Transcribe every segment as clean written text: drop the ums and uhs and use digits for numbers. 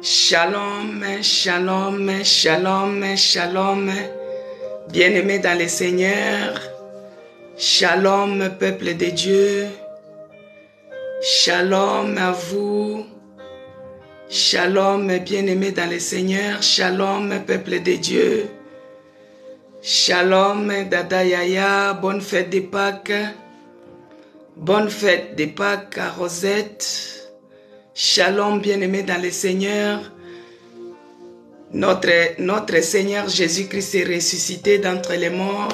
Shalom, shalom, shalom, shalom. Bien-aimés dans le Seigneur. Shalom, peuple de Dieu. Shalom à vous. Shalom, bien-aimés dans le Seigneur. Shalom, peuple de Dieu. Shalom, Dada Yaya. Bonne fête de Pâques. Bonne fête de Pâques à Rosette. Shalom, bien-aimés dans le Seigneur. Notre Seigneur Jésus-Christ est ressuscité d'entre les morts.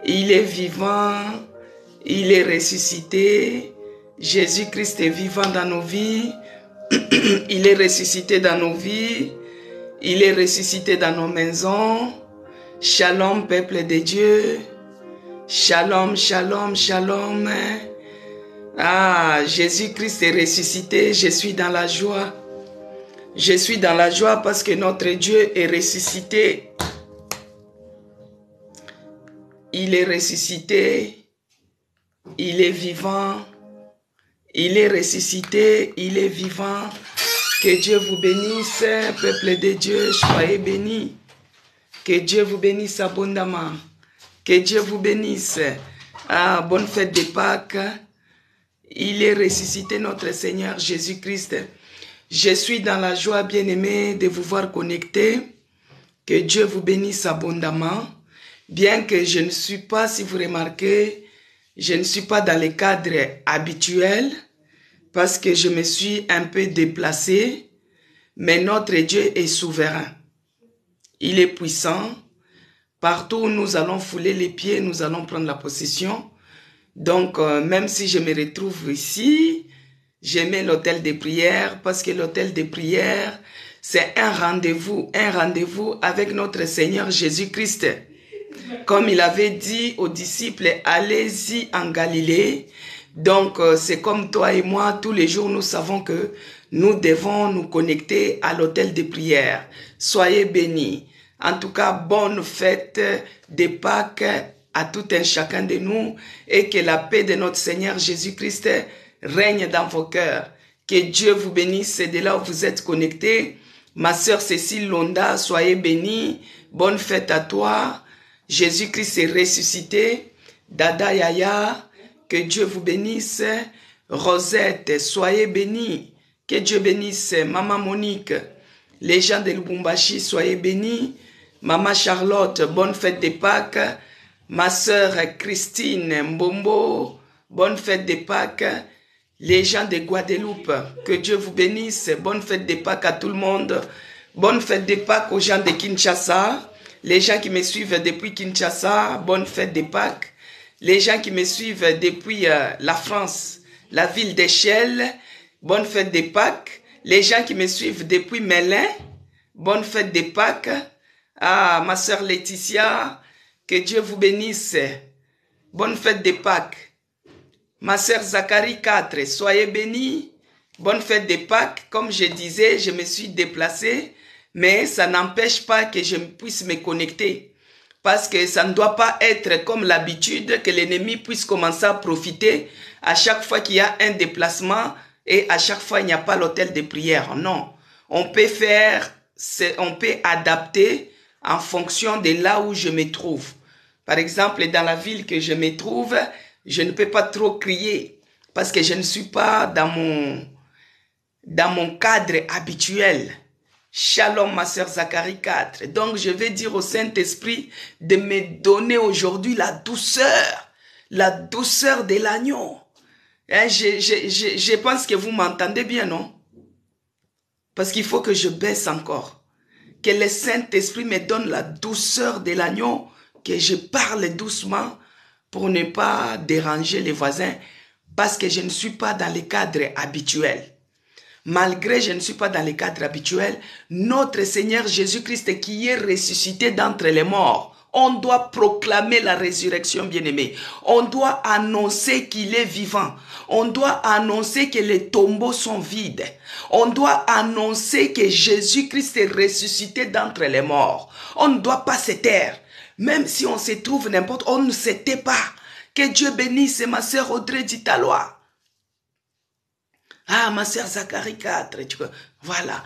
Il est vivant. Il est ressuscité. Jésus-Christ est vivant dans nos vies. Il est ressuscité dans nos vies. Il est ressuscité dans nos maisons. Shalom, peuple de Dieu. Shalom, shalom, shalom. Ah, Jésus-Christ est ressuscité. Je suis dans la joie. Je suis dans la joie parce que notre Dieu est ressuscité. Il est ressuscité. Il est vivant. Il est ressuscité. Il est vivant. Que Dieu vous bénisse, peuple de Dieu. Soyez bénis. Que Dieu vous bénisse abondamment. Que Dieu vous bénisse. Ah, bonne fête de Pâques. Il est ressuscité, notre Seigneur Jésus-Christ. Je suis dans la joie, bien-aimé, de vous voir connectés. Que Dieu vous bénisse abondamment. Bien que je ne suis pas, si vous remarquez, je ne suis pas dans le cadre habituel parce que je me suis un peu déplacé. Mais notre Dieu est souverain. Il est puissant. Partout où nous allons fouler les pieds, nous allons prendre la possession. Donc, même si je me retrouve ici, j'aime l'hôtel de prière parce que l'hôtel de prière, c'est un rendez-vous avec notre Seigneur Jésus-Christ. Comme il avait dit aux disciples, allez-y en Galilée. Donc, c'est comme toi et moi, tous les jours, nous savons que nous devons nous connecter à l'hôtel de prière. Soyez bénis. En tout cas, bonne fête de Pâques à tout un chacun de nous et que la paix de notre Seigneur Jésus-Christ règne dans vos cœurs. Que Dieu vous bénisse de là où vous êtes connectés. Ma sœur Cécile Londa, soyez bénie. Bonne fête à toi. Jésus-Christ est ressuscité. Dada Yaya, que Dieu vous bénisse. Rosette, soyez bénie. Que Dieu bénisse. Maman Monique, les gens de Lubumbashi, soyez bénis. Maman Charlotte, bonne fête de Pâques. Ma sœur Christine Mbombo, bonne fête de Pâques. Les gens de Guadeloupe, que Dieu vous bénisse. Bonne fête de Pâques à tout le monde. Bonne fête de Pâques aux gens de Kinshasa. Les gens qui me suivent depuis Kinshasa, bonne fête de Pâques. Les gens qui me suivent depuis la France, la ville d'Échelle, bonne fête de Pâques. Les gens qui me suivent depuis Mélin, bonne fête de Pâques. Ah, ma sœur Laetitia, que Dieu vous bénisse. Bonne fête de Pâques. Ma sœur Zacharie 4, soyez bénis. Bonne fête de Pâques. Comme je disais, je me suis déplacé, mais ça n'empêche pas que je puisse me connecter. Parce que ça ne doit pas être comme l'habitude que l'ennemi puisse commencer à profiter à chaque fois qu'il y a un déplacement et à chaque fois il n'y a pas l'hôtel de prière. Non, on peut adapter en fonction de là où je me trouve. Par exemple, dans la ville que je me trouve, je ne peux pas trop crier parce que je ne suis pas dans mon cadre habituel. Shalom, ma sœur Zacharie 4. Donc, je vais dire au Saint-Esprit de me donner aujourd'hui la douceur de l'agneau. Hein, je pense que vous m'entendez bien, non? Parce qu'il faut que je baisse encore. Que le Saint-Esprit me donne la douceur de l'agneau, que je parle doucement pour ne pas déranger les voisins, parce que je ne suis pas dans le cadre habituel. Malgré que je ne suis pas dans le cadre habituel, notre Seigneur Jésus-Christ qui est ressuscité d'entre les morts, on doit proclamer la résurrection, bien-aimé. On doit annoncer qu'il est vivant. On doit annoncer que les tombeaux sont vides. On doit annoncer que Jésus-Christ est ressuscité d'entre les morts. On ne doit pas se taire. Même si on se trouve n'importe où, on ne se tait pas. Que Dieu bénisse ma sœur Audrey Ditalois. Ah, ma sœur Zacharie 4. Voilà.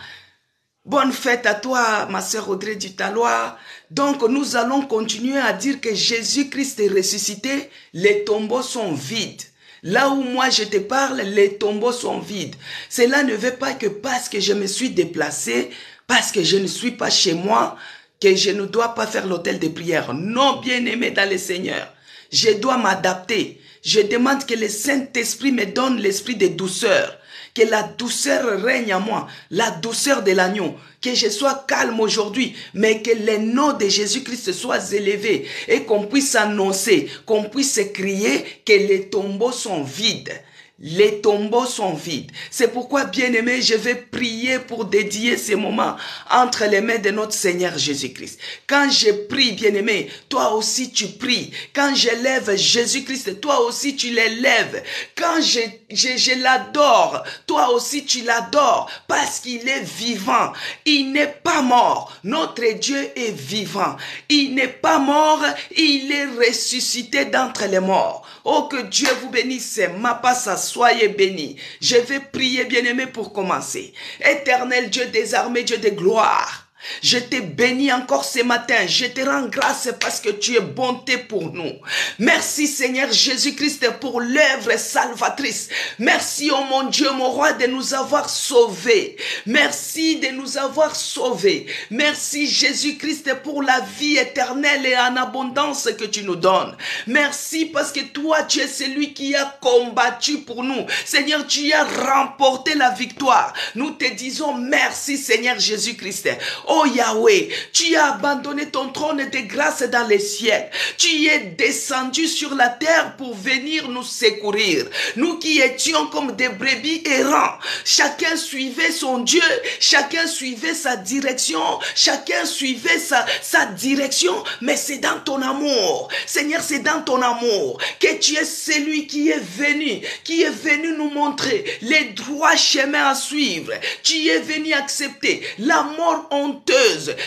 Bonne fête à toi, ma sœur Audrey Dutalois. Donc, nous allons continuer à dire que Jésus-Christ est ressuscité, les tombeaux sont vides. Là où moi je te parle, les tombeaux sont vides. Cela ne veut pas que parce que je me suis déplacé, parce que je ne suis pas chez moi, que je ne dois pas faire l'autel de prière. Non, bien-aimé dans le Seigneur, je dois m'adapter. Je demande que le Saint-Esprit me donne l'esprit de douceur. Que la douceur règne en moi, la douceur de l'agneau, que je sois calme aujourd'hui, mais que le nom de Jésus-Christ soit élevé et qu'on puisse annoncer, qu'on puisse crier que les tombeaux sont vides. Les tombeaux sont vides. C'est pourquoi, bien-aimé, je vais prier pour dédier ces moments entre les mains de notre Seigneur Jésus-Christ. Quand je prie, bien-aimé, toi aussi tu pries. Quand je lève Jésus-Christ, toi aussi tu l'élèves. Quand je l'adore, toi aussi tu l'adores parce qu'il est vivant. Il n'est pas mort. Notre Dieu est vivant. Il n'est pas mort, il est ressuscité d'entre les morts. Oh, que Dieu vous bénisse. Ma passe, soyez bénis. Je vais prier, bien-aimé, pour commencer. Éternel Dieu des armées, Dieu de gloire. Je te bénis encore ce matin. Je te rends grâce parce que tu es bonté pour nous. Merci Seigneur Jésus-Christ pour l'œuvre salvatrice. Merci, oh mon Dieu, mon roi, de nous avoir sauvés. Merci de nous avoir sauvés. Merci Jésus-Christ pour la vie éternelle et en abondance que tu nous donnes. Merci parce que toi, tu es celui qui a combattu pour nous. Seigneur, tu as remporté la victoire. Nous te disons merci Seigneur Jésus-Christ. Oh Yahweh, tu as abandonné ton trône de grâce dans les cieux. Tu es descendu sur la terre pour venir nous secourir. Nous qui étions comme des brebis errants. Chacun suivait son Dieu. Chacun suivait sa direction. Chacun suivait sa direction. Mais c'est dans ton amour. Seigneur, c'est dans ton amour que tu es celui qui est venu nous montrer les droits chemins à suivre. Tu es venu accepter la mort honteuse.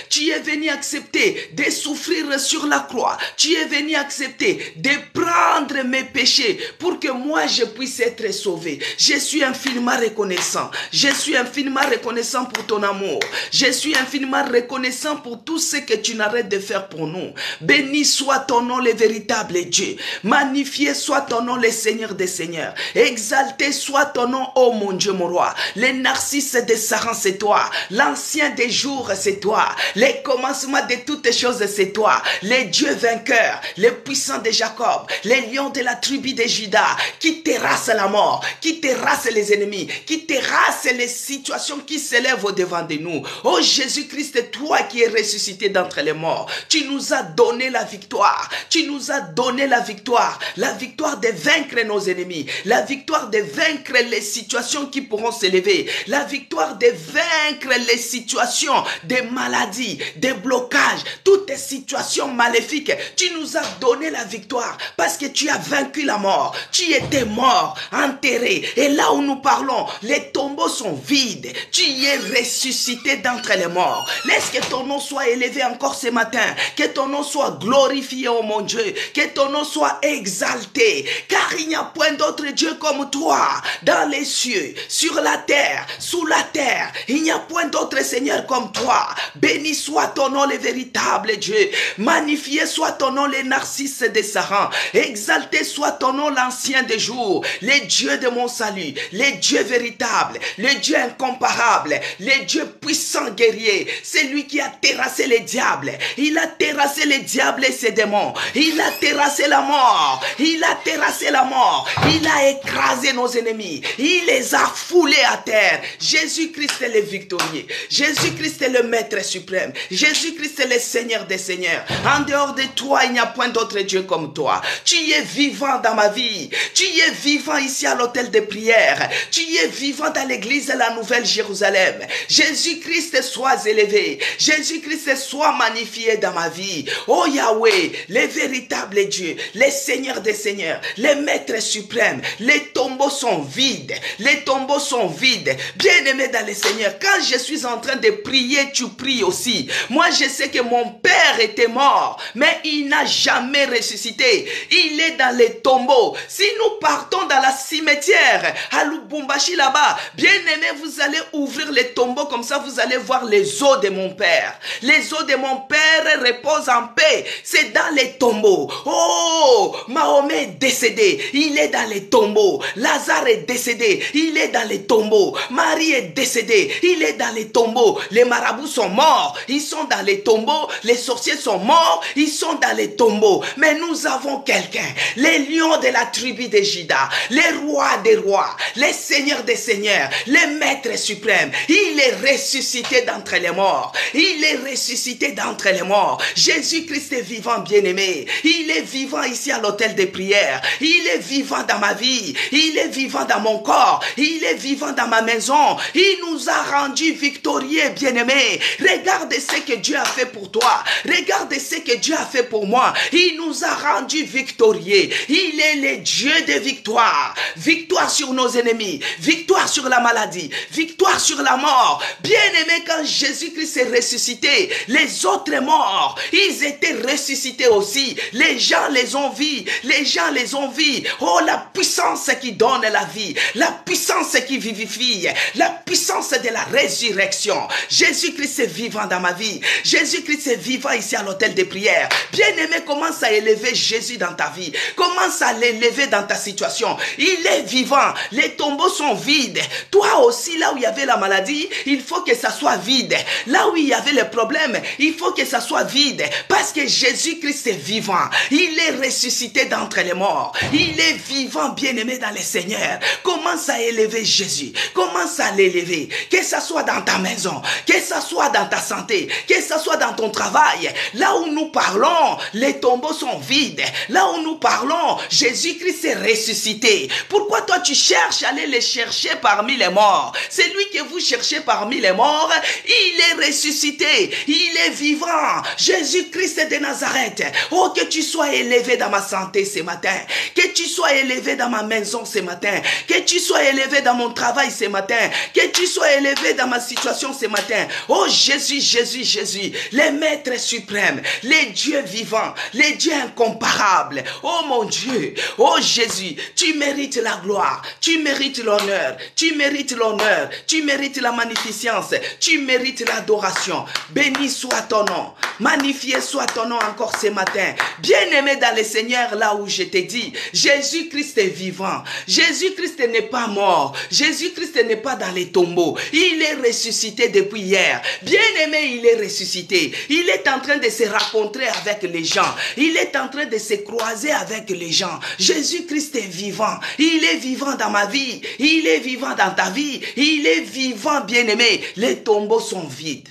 Tu es venu accepter de souffrir sur la croix. Tu es venu accepter de prendre mes péchés pour que moi je puisse être sauvé. Je suis infiniment reconnaissant. Je suis infiniment reconnaissant pour ton amour. Je suis infiniment reconnaissant pour tout ce que tu n'arrêtes de faire pour nous. Béni soit ton nom, le véritable Dieu. Magnifié soit ton nom, le Seigneur des Seigneurs. Exalté soit ton nom, ô mon Dieu, mon roi. Les narcisses de Saran, c'est toi. L'ancien des jours, c'est toi. Les commencements de toutes choses, c'est toi. Les dieux vainqueurs, les puissants de Jacob, les lions de la tribu de Juda, qui terrassent la mort, qui terrassent les ennemis, qui terrassent les situations qui s'élèvent au-devant de nous. Oh Jésus-Christ, toi qui es ressuscité d'entre les morts, tu nous as donné la victoire. Tu nous as donné la victoire de vaincre nos ennemis, la victoire de vaincre les situations qui pourront s'élever, la victoire de vaincre les situations des maladies, des blocages, toutes les situations maléfiques. Tu nous as donné la victoire parce que tu as vaincu la mort. Tu étais mort, enterré. Et là où nous parlons, les tombeaux sont vides. Tu es ressuscité d'entre les morts. Laisse que ton nom soit élevé encore ce matin. Que ton nom soit glorifié, oh mon Dieu. Que ton nom soit exalté. Car il n'y a point d'autre Dieu comme toi. Dans les cieux, sur la terre, sous la terre. Il n'y a point d'autre Seigneur comme toi. Béni soit ton nom, le véritable Dieu. Magnifié soit ton nom, les narcisses de Saran. Exalté soit ton nom, l'ancien des jours. Les dieux de mon salut. Les dieux véritables. Les dieux incomparables. Les dieux puissants guerriers. C'est lui qui a terrassé les diables. Il a terrassé les diables et ses démons. Il a terrassé la mort. Il a terrassé la mort. Il a écrasé nos ennemis. Il les a foulés à terre. Jésus-Christ est le victorieux. Jésus-Christ est le maître suprême. Jésus-Christ est le Seigneur des Seigneurs. En dehors de toi, il n'y a point d'autre Dieu comme toi. Tu es vivant dans ma vie. Tu es vivant ici à l'hôtel de prière. Tu es vivant dans l'église de la Nouvelle Jérusalem. Jésus-Christ soit élevé. Jésus-Christ soit magnifié dans ma vie. Oh Yahweh, le véritable Dieu, le Seigneur des Seigneurs, le Maître suprême. Les tombeaux sont vides. Les tombeaux sont vides. Bien-aimé dans le Seigneur, quand je suis en train de prier, tu pries aussi. Moi, je sais que mon père était mort, mais il n'a jamais ressuscité. Il est dans les tombeaux. Si nous partons dans la cimetière, à Lubumbashi là-bas, bien aimé, vous allez ouvrir les tombeaux, comme ça vous allez voir les os de mon père. Les os de mon père reposent en paix. C'est dans les tombeaux. Oh, Mahomet est décédé. Il est dans les tombeaux. Lazare est décédé. Il est dans les tombeaux. Marie est décédée. Il est dans les tombeaux. Les marabouts sont morts. Ils sont dans les tombeaux. Les sorciers sont morts. Ils sont dans les tombeaux. Mais nous avons quelqu'un. Les lions de la tribu de Juda. Les rois des rois. Les seigneurs des seigneurs. Les maîtres suprêmes. Il est ressuscité d'entre les morts. Il est ressuscité d'entre les morts. Jésus-Christ est vivant, bien-aimé. Il est vivant ici à l'hôtel des prières. Il est vivant dans ma vie. Il est vivant dans mon corps. Il est vivant dans ma maison. Il nous a rendus victorieux, bien-aimé. Regarde ce que Dieu a fait pour toi. Regarde ce que Dieu a fait pour moi. Il nous a rendus victorieux. Il est le Dieu de victoire. Victoire sur nos ennemis. Victoire sur la maladie. Victoire sur la mort. Bien-aimé, quand Jésus-Christ est ressuscité, les autres morts, ils étaient ressuscités aussi. Les gens les ont vus. Les gens les ont vus. Oh, la puissance qui donne la vie. La puissance qui vivifie. La puissance de la résurrection. Jésus-Christ est vivant dans ma vie. Jésus-Christ est vivant ici à l'hôtel des prières. Bien-aimé, commence à élever Jésus dans ta vie. Commence à l'élever dans ta situation. Il est vivant. Les tombeaux sont vides. Toi aussi, là où il y avait la maladie, il faut que ça soit vide. Là où il y avait les problèmes, il faut que ça soit vide. Parce que Jésus-Christ est vivant. Il est ressuscité d'entre les morts. Il est vivant, bien-aimé dans le Seigneur. Commence à élever Jésus. Commence à l'élever. Que ça soit dans ta maison, que ça soit dans ta santé, que ça soit dans ton travail. Là où nous parlons, les tombeaux sont vides. Là où nous parlons, Jésus-Christ est ressuscité. Pourquoi toi tu cherches à aller le chercher parmi les morts? C'est lui que vous cherchez parmi les morts. Il est ressuscité. Il est vivant. Jésus-Christ de Nazareth. Oh, que tu sois élevé dans ma santé ce matin. Que tu sois élevé dans ma maison ce matin. Que tu sois élevé dans mon travail ce matin. Que tu sois élevé dans ma situation ce matin. Oh Jésus, Jésus, Jésus. Les maîtres suprêmes. Les dieux vivants. Les dieux incomparables. Oh mon Dieu. Oh Jésus. Tu mérites la gloire. Tu mérites l'honneur. Tu mérites l'honneur. Tu mérites la magnificence. Tu mérites l'adoration. Béni soit ton nom. Magnifié soit ton nom encore ce matin. Bien-aimé dans le Seigneur, là où je t'ai dit, Jésus-Christ est vivant. Jésus-Christ n'est pas mort. Jésus-Christ n'est pas dans les tombeaux. Il est ressuscité depuis hier. Bien-aimé, il est ressuscité. Il est en train de se rencontrer avec les gens. Il est en train de se croiser avec les gens. Jésus-Christ est vivant. Il est vivant dans ma vie. Il est vivant dans ta vie. Il est vivant, bien-aimé. Les tombeaux sont vides.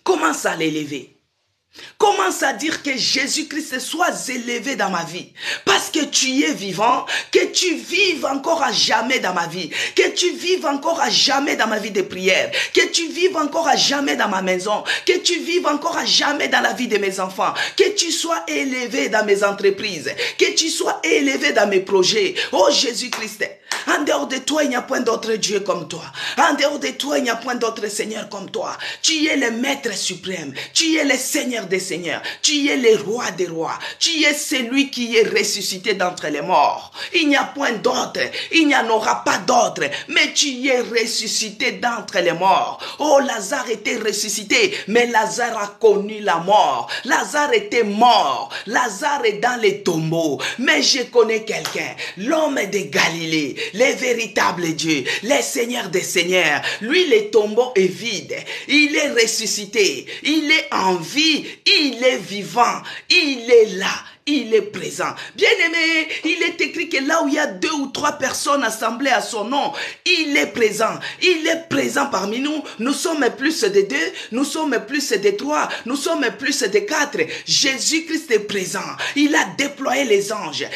Commence à l'élever. Commence à dire que Jésus-Christ soit élevé dans ma vie. Parce que tu es vivant, que tu vives encore à jamais dans ma vie. Que tu vives encore à jamais dans ma vie de prière. Que tu vives encore à jamais dans ma maison. Que tu vives encore à jamais dans la vie de mes enfants. Que tu sois élevé dans mes entreprises. Que tu sois élevé dans mes projets. Oh Jésus-Christ. En dehors de toi, il n'y a point d'autre Dieu comme toi. En dehors de toi, il n'y a point d'autre Seigneur comme toi. Tu es le Maître suprême. Tu es le Seigneur des Seigneurs. Tu es le Roi des rois. Tu es celui qui est ressuscité d'entre les morts. Il n'y a point d'autre. Il n'y en aura pas d'autre. Mais tu es ressuscité d'entre les morts. Oh, Lazare était ressuscité, mais Lazare a connu la mort. Lazare était mort. Lazare est dans les tombeaux. Mais je connais quelqu'un, l'homme de Galilée, le véritable Dieu, le Seigneur des Seigneurs. Lui, le tombeau est vide. Il est ressuscité. Il est en vie. Il est vivant. Il est là. Il est présent. Bien-aimé, il est écrit que là où il y a 2 ou 3 personnes assemblées à son nom, il est présent. Il est présent parmi nous. Nous sommes plus de 2, nous sommes plus de 3, nous sommes plus de 4. Jésus-Christ est présent. Il a déployé les anges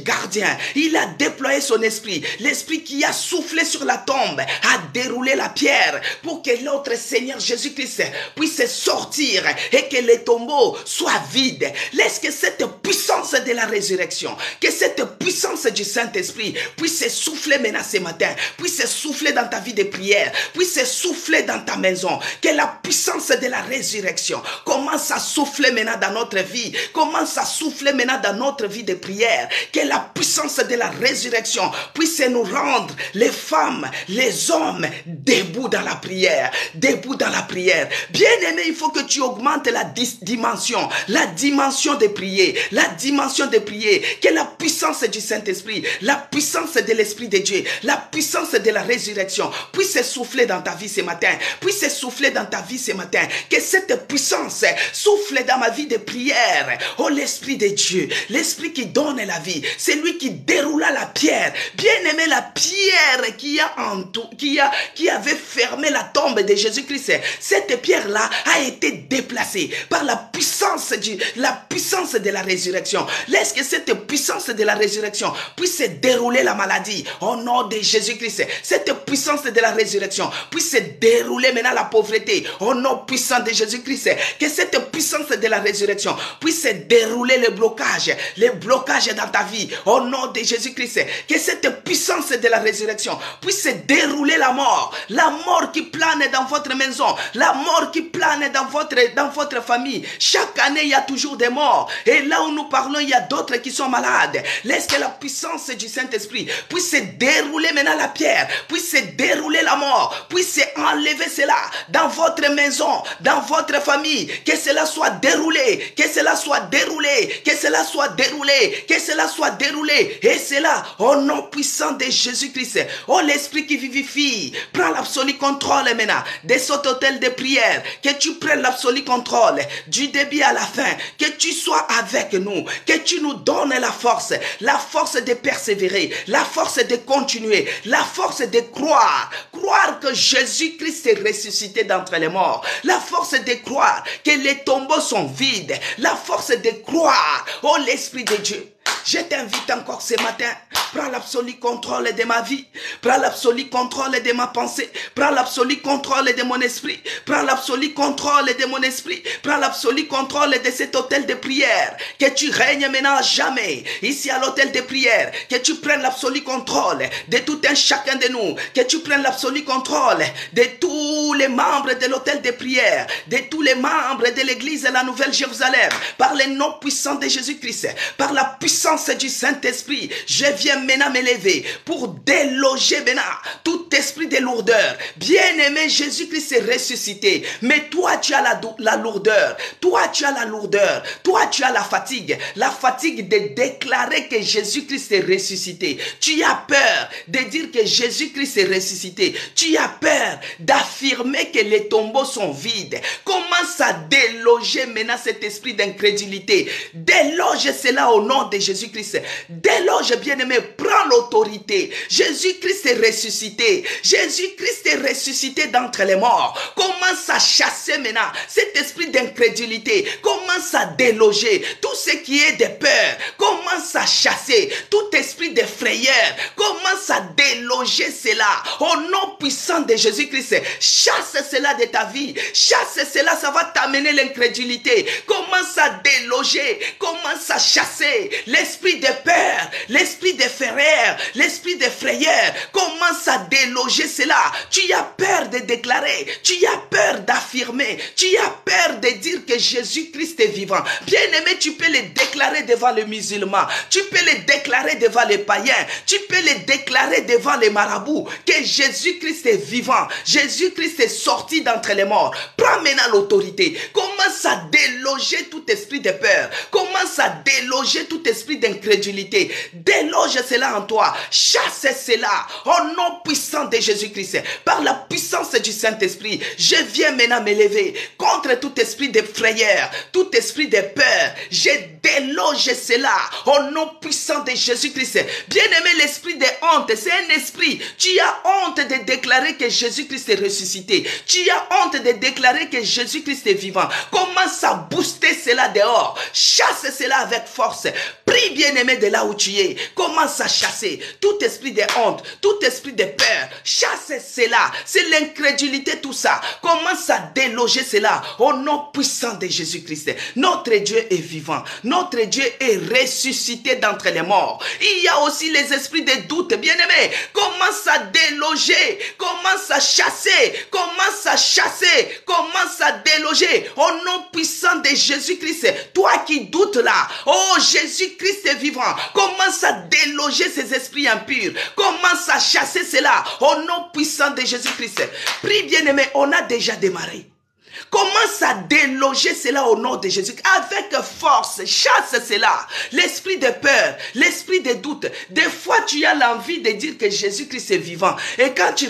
gardiens. Il a déployé son esprit. L'esprit qui a soufflé sur la tombe a déroulé la pierre pour que notre Seigneur Jésus-Christ puisse sortir et que les tombeaux soient vides. Laisse que cette cette puissance de la résurrection, que cette puissance du Saint-Esprit puisse souffler maintenant ce matin, puisse souffler dans ta vie de prière, puisse souffler dans ta maison, que la puissance de la résurrection commence à souffler maintenant dans notre vie, commence à souffler maintenant dans notre vie de prière, que la puissance de la résurrection puisse nous rendre les femmes, les hommes debout dans la prière, debout dans la prière. Bien-aimé, il faut que tu augmentes la dimension de prier, la dimension de prier, que la puissance du Saint-Esprit, la puissance de l'Esprit de Dieu, la puissance de la résurrection puisse souffler dans ta vie ce matin, puisse souffler dans ta vie ce matin, que cette puissance souffle dans ma vie de prière. Oh, l'Esprit de Dieu, l'Esprit qui donne la vie, c'est lui qui déroula la pierre. Bien-aimé, la pierre qui avait fermé la tombe de Jésus-Christ, cette pierre-là a été déplacée par la puissance de la résurrection. Laisse que cette puissance de la résurrection puisse dérouler la maladie au nom de Jésus-Christ. Cette puissance de la résurrection puisse dérouler maintenant la pauvreté au nom puissant de Jésus-Christ. Que cette puissance de la résurrection puisse dérouler les blocages dans ta vie au nom de Jésus-Christ. Que cette puissance de la résurrection puisse dérouler la mort qui plane dans votre maison, la mort qui plane dans votre famille. Chaque année, il y a toujours des morts. Et là où nous parlons, il y a d'autres qui sont malades. Laisse que la puissance du Saint-Esprit puisse dérouler maintenant la pierre, puisse dérouler la mort, puisse enlever cela dans votre maison, dans votre famille. Que cela soit déroulé, que cela soit déroulé, que cela soit déroulé, que cela soit déroulé. Et cela au nom puissant de Jésus-Christ. Oh, l'Esprit qui vivifie, prends l'absolu contrôle maintenant de cet hôtel de prière. Que tu prennes l'absolu contrôle du début à la fin. Que tu sois avec nous, que tu nous donnes la force de persévérer, la force de continuer, la force de croire que Jésus-Christ est ressuscité d'entre les morts, la force de croire que les tombeaux sont vides, la force de croire, oh l'Esprit de Dieu. Je t'invite encore ce matin, prends l'absolu contrôle de ma vie, prends l'absolu contrôle de ma pensée, prends l'absolu contrôle de mon esprit, prends l'absolu contrôle de mon esprit, prends l'absolu contrôle de cet hôtel de prière, que tu règnes maintenant à jamais, ici à l'hôtel de prière, que tu prennes l'absolu contrôle de tout un chacun de nous, que tu prennes l'absolu contrôle de tous les membres de l'hôtel de prière, de tous les membres de l'église de la Nouvelle Jérusalem, par le nom puissant de Jésus-Christ, par la puissance du Saint-Esprit, je viens maintenant m'élever pour déloger maintenant tout esprit de lourdeur. Bien-aimé, Jésus-Christ est ressuscité, mais toi tu as la lourdeur, toi tu as la lourdeur, toi tu as la fatigue de déclarer que Jésus-Christ est ressuscité. Tu as peur de dire que Jésus-Christ est ressuscité. Tu as peur d'affirmer que les tombeaux sont vides. Commence à déloger maintenant cet esprit d'incrédulité. Déloge cela au nom de Jésus-Christ. Déloge, bien-aimé, prends l'autorité. Jésus-Christ est ressuscité. Jésus-Christ est ressuscité d'entre les morts. Commence à chasser maintenant cet esprit d'incrédulité. Commence à déloger tout ce qui est de peur. Commence à chasser tout esprit de frayeur. Commence à déloger cela au nom puissant de Jésus-Christ. Chasse cela de ta vie. Chasse cela, ça va t'amener l'incrédulité. Commence à déloger. Commence à chasser l'esprit de peur, l'esprit de frayeur, l'esprit de frayeur. Commence à déloger cela. Tu as peur de déclarer, tu as peur d'affirmer, tu as peur de dire que Jésus-Christ est vivant. Bien-aimé, tu peux le déclarer devant les musulmans, tu peux le déclarer devant les païens, tu peux le déclarer devant les marabouts que Jésus-Christ est vivant. Jésus-Christ est sorti d'entre les morts. Prends maintenant l'autorité. Commence à déloger tout esprit de peur. Commence à déloger tout esprit d'incrédulité. Déloge cela en toi. Chasse cela au nom puissant de Jésus-Christ. Par la puissance du Saint-Esprit, je viens maintenant m'élever contre tout esprit de frayeur, tout esprit de peur. Je déloge cela au nom puissant de Jésus-Christ. Bien-aimé, l'esprit de honte, c'est un esprit. Tu as honte de déclarer que Jésus-Christ est ressuscité. Tu as honte de déclarer que Jésus-Christ est vivant. Commence à booster cela dehors. Chasse cela avec force. Prie, bien-aimé, de là où tu es. Commence à chasser tout esprit de honte, tout esprit de peur. Chasse cela. C'est l'incrédulité, tout ça. Commence à déloger cela au nom puissant de Jésus-Christ. Notre Dieu est vivant. Notre Dieu est ressuscité d'entre les morts. Il y a aussi les esprits de doute, bien-aimés. Commence à déloger, commence à chasser, commence à chasser, commence à déloger. Au nom puissant de Jésus-Christ, toi qui doutes là, oh Jésus-Christ est vivant. Commence à déloger ces esprits impurs. Commence à chasser cela au nom puissant de Jésus-Christ. Prie, bien-aimé, on a déjà démarré. Commence à déloger cela au nom de Jésus. Avec force, chasse cela. L'esprit de peur, l'esprit de doute. Des fois, tu as l'envie de dire que Jésus-Christ est vivant. Et quand tu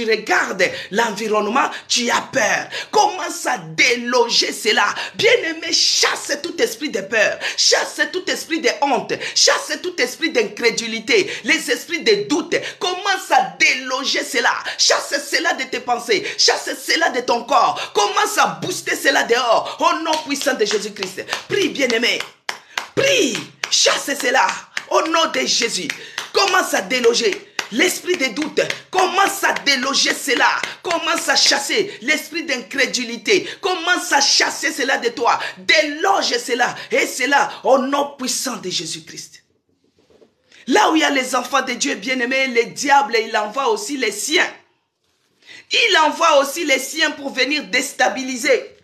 regardes l'environnement, tu as peur. Commence à déloger cela. Bien-aimé, chasse tout esprit de peur. Chasse tout esprit de honte. Chasse tout esprit d'incrédulité. Les esprits de doute. Commence à déloger cela. Chasse cela de tes pensées. Chasse cela de ton corps. Commence à booster cela dehors au nom puissant de Jésus-Christ. Prie, bien-aimé. Prie. Chasse cela au nom de Jésus. Commence à déloger l'esprit de doute. Commence à déloger cela. Commence à chasser l'esprit d'incrédulité. Commence à chasser cela de toi. Déloge cela. Et cela au nom puissant de Jésus-Christ. Là où il y a les enfants de Dieu bien-aimés, le diable, il envoie aussi les siens. Il envoie aussi les siens pour venir déstabiliser.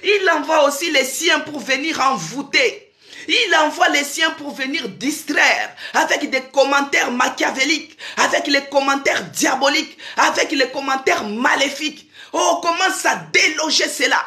Il envoie aussi les siens pour venir envoûter. Il envoie les siens pour venir distraire avec des commentaires machiavéliques, avec les commentaires diaboliques, avec les commentaires maléfiques. Oh, commence à déloger cela.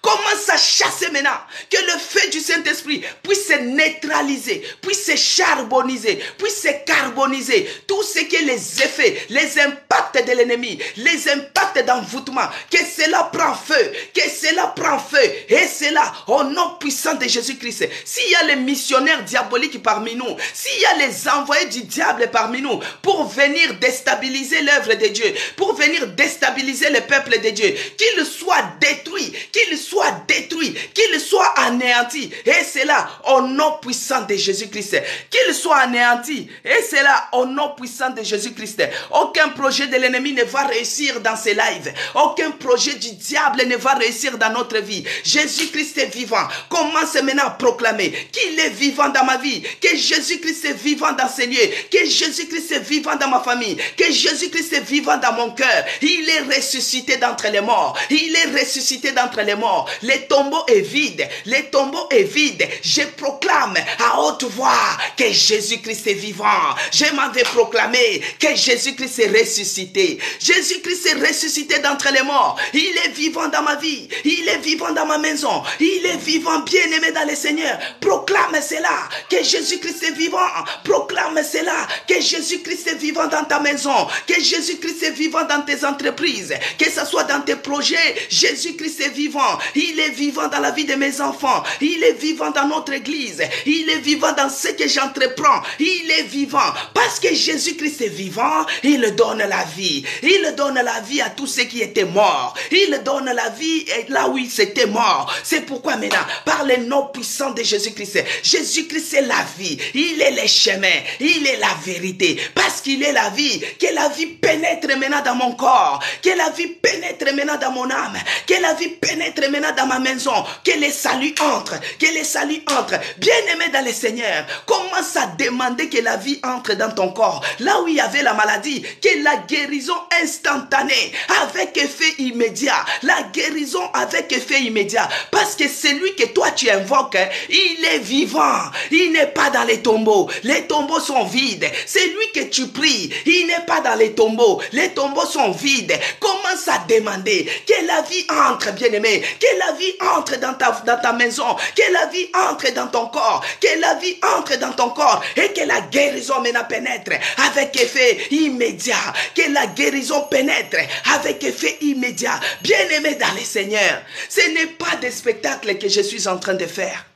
Commence à chasser maintenant, que le feu du Saint-Esprit puisse se neutraliser, puisse se charboniser, puisse se carboniser. Tout ce qui est les effets, les impacts de l'ennemi, les impacts d'envoûtement, que cela prend feu, que cela prend feu. Et cela au nom puissant de Jésus-Christ. S'il y a les missionnaires diaboliques parmi nous, s'il y a les envoyés du diable parmi nous, pour venir déstabiliser l'œuvre de Dieu, pour venir déstabiliser le peuple de Dieu, qu'ils soient détruits, qu'ils soient détruits, qu'ils soient anéantis. Et c'est là au nom puissant de Jésus-Christ. Qu'ils soient anéantis. Et c'est là au nom puissant de Jésus-Christ. Aucun projet de l'ennemi ne va réussir dans ces lives. Aucun projet du diable ne va réussir dans notre vie. Jésus-Christ est vivant. Commence maintenant à proclamer qu'il est vivant dans ma vie. Que Jésus-Christ est vivant dans ces lieux. Que Jésus-Christ est vivant dans ma famille. Que Jésus-Christ est vivant dans mon cœur. Il est ressuscité d'entre les morts. Il est ressuscité d'entre les morts. Le tombeau est vide. Le tombeau est vide. Je proclame à haute voix que Jésus-Christ est vivant. Je m'en vais proclamer que Jésus-Christ est ressuscité. Jésus-Christ est ressuscité d'entre les morts. Il est vivant dans ma vie. Il est vivant dans ma maison. Il est vivant, bien-aimé dans le Seigneur. Proclame cela, que Jésus-Christ est vivant. Proclame cela, que Jésus-Christ est vivant dans ta maison. Que Jésus-Christ est vivant dans tes entreprises. Que ce soit dans tes projets. Jésus-Christ est vivant. Il est vivant dans la vie de mes enfants. Il est vivant dans notre église. Il est vivant dans ce que j'entreprends. Il est vivant. Parce que Jésus-Christ est vivant, il donne la vie. Il donne la vie à tous ceux qui étaient morts. Il donne la vie là où ils étaient morts. C'est pourquoi maintenant, par le nom puissant de Jésus-Christ, Jésus-Christ est la vie. Il est le chemin. Il est la vérité. Parce qu'il est la vie. Que la vie pénètre maintenant dans mon corps. Que la vie pénètre maintenant dans mon âme. Que la vie pénètre maintenant dans ma maison, que les saluts entrent, que les saluts entrent. Bien-aimé dans le Seigneur, commence à demander que la vie entre dans ton corps. Là où il y avait la maladie, que la guérison instantanée, avec effet immédiat. La guérison avec effet immédiat. Parce que celui que toi tu invoques, il est vivant. Il n'est pas dans les tombeaux. Les tombeaux sont vides. C'est lui que tu pries. Il n'est pas dans les tombeaux. Les tombeaux sont vides. Commence à demander que la vie entre, bien-aimé. Que la vie entre dans ta maison. Que la vie entre dans ton corps. Que la vie entre dans ton corps. Et que la guérison maintenant pénètre avec effet immédiat. Que la guérison pénètre avec effet immédiat. Bien-aimé dans le Seigneur, ce n'est pas des spectacles que je suis en train de faire.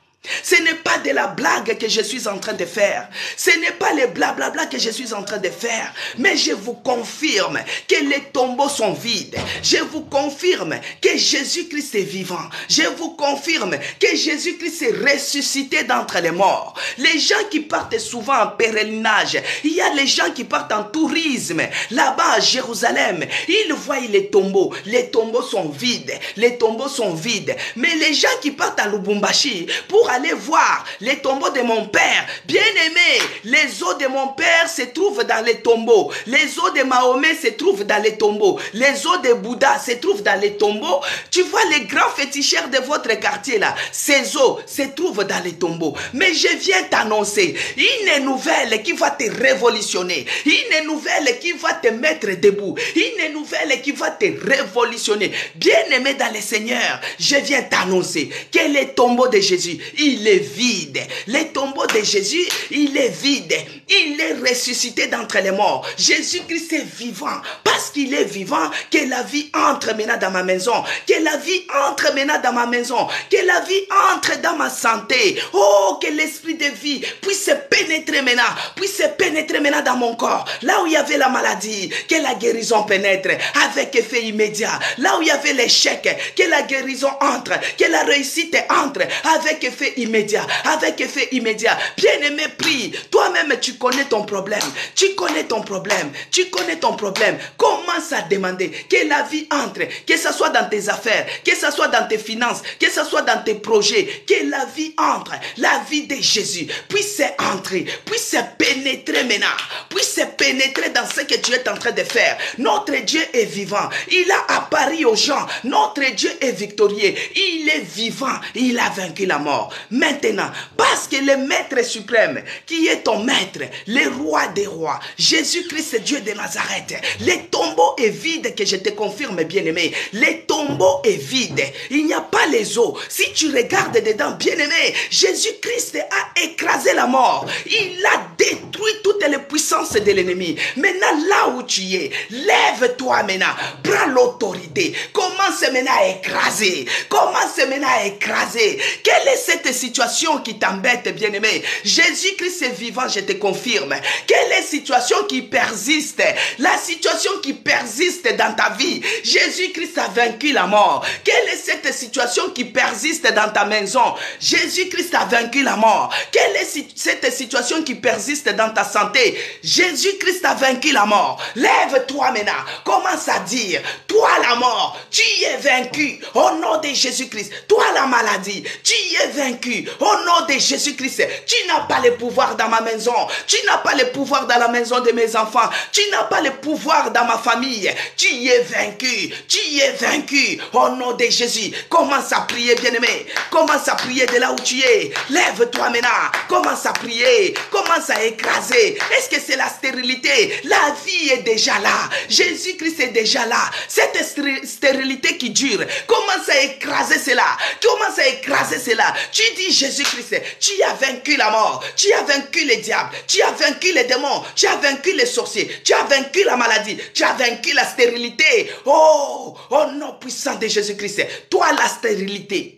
Ce n'est pas de la blague que je suis en train de faire. Ce n'est pas les blablabla que je suis en train de faire. Mais je vous confirme que les tombeaux sont vides. Je vous confirme que Jésus-Christ est vivant. Je vous confirme que Jésus-Christ est ressuscité d'entre les morts. Les gens qui partent souvent en pèlerinage, il y a les gens qui partent en tourisme. Là-bas à Jérusalem, ils voient les tombeaux. Les tombeaux sont vides. Les tombeaux sont vides. Mais les gens qui partent à Lubumbashi pour aller aller voir les tombeaux de mon père. Bien-aimé, les os de mon père se trouvent dans les tombeaux. Les os de Mahomet se trouvent dans les tombeaux. Les os de Bouddha se trouvent dans les tombeaux. Tu vois les grands féticheurs de votre quartier là, ces os se trouvent dans les tombeaux. Mais je viens t'annoncer une nouvelle qui va te révolutionner. Une nouvelle qui va te mettre debout. Une nouvelle qui va te révolutionner. Bien-aimé dans le Seigneur, je viens t'annoncer que le tombeau de Jésus, il est vide. Le tombeau de Jésus, il est vide. Il est ressuscité d'entre les morts. Jésus-Christ est vivant. Parce qu'il est vivant, que la vie entre maintenant dans ma maison. Que la vie entre maintenant dans ma maison. Que la vie entre dans ma santé. Oh, que l'esprit de vie puisse pénétrer maintenant. Puisse pénétrer maintenant dans mon corps. Là où il y avait la maladie, que la guérison pénètre avec effet immédiat. Là où il y avait l'échec, que la guérison entre. Que la réussite entre avec effet immédiat. Avec effet immédiat. Bien-aimé, prie. Toi-même, tu connais ton problème. Tu connais ton problème. Tu connais ton problème. Commence à demander que la vie entre. Que ce soit dans tes affaires. Que ce soit dans tes finances. Que ce soit dans tes projets. Que la vie entre. La vie de Jésus puisse entrer. Puisse pénétrer maintenant. Puisse pénétrer dans ce que tu es en train de faire. Notre Dieu est vivant. Il a apparu aux gens. Notre Dieu est victorieux. Il est vivant. Il a vaincu la mort. Maintenant, parce que le Maître suprême, qui est ton Maître, le Roi des rois, Jésus-Christ, Dieu de Nazareth, le tombeau est vide, que je te confirme, bien-aimé. Le tombeau est vide. Il n'y a pas les os. Si tu regardes dedans, bien-aimé, Jésus-Christ a écrasé la mort. Il a détruit toutes les puissances de l'ennemi. Maintenant, là où tu es, lève-toi maintenant. Prends l'autorité. Commence maintenant à écraser. Commence maintenant à écraser. Quelle est cette situation qui t'embête, bien-aimé? Jésus-Christ est vivant, je te confirme. Quelle est la situation qui persiste? La situation qui persiste dans ta vie. Jésus-Christ a vaincu la mort. Quelle est cette situation qui persiste dans ta maison? Jésus-Christ a vaincu la mort. Quelle est cette situation qui persiste dans ta santé? Jésus-Christ a vaincu la mort. Lève-toi maintenant. Commence à dire, toi la mort, tu y es vaincu au nom de Jésus-Christ. Toi la maladie, tu y es vaincu au nom de Jésus-Christ. Tu n'as pas le pouvoir dans ma maison. Tu n'as pas le pouvoir dans la maison de mes enfants. Tu n'as pas le pouvoir dans ma famille. Tu y es vaincu. Tu y es vaincu au nom de Jésus. Commence à prier, bien-aimé. Commence à prier de là où tu es. Lève-toi maintenant. Commence à prier. Commence à écraser. Est-ce que c'est la stérilité? La vie est déjà là. Jésus-Christ est déjà là. Cette stérilité qui dure, commence à écraser cela. Commence à écraser cela. Tu dis Jésus-Christ, tu as vaincu la mort. Tu as vaincu les diables. Tu as vaincu les démons. Tu as vaincu les sorciers. Tu as vaincu la maladie. Tu as vaincu la stérilité. Oh, au nom puissant de Jésus-Christ. Toi, la stérilité.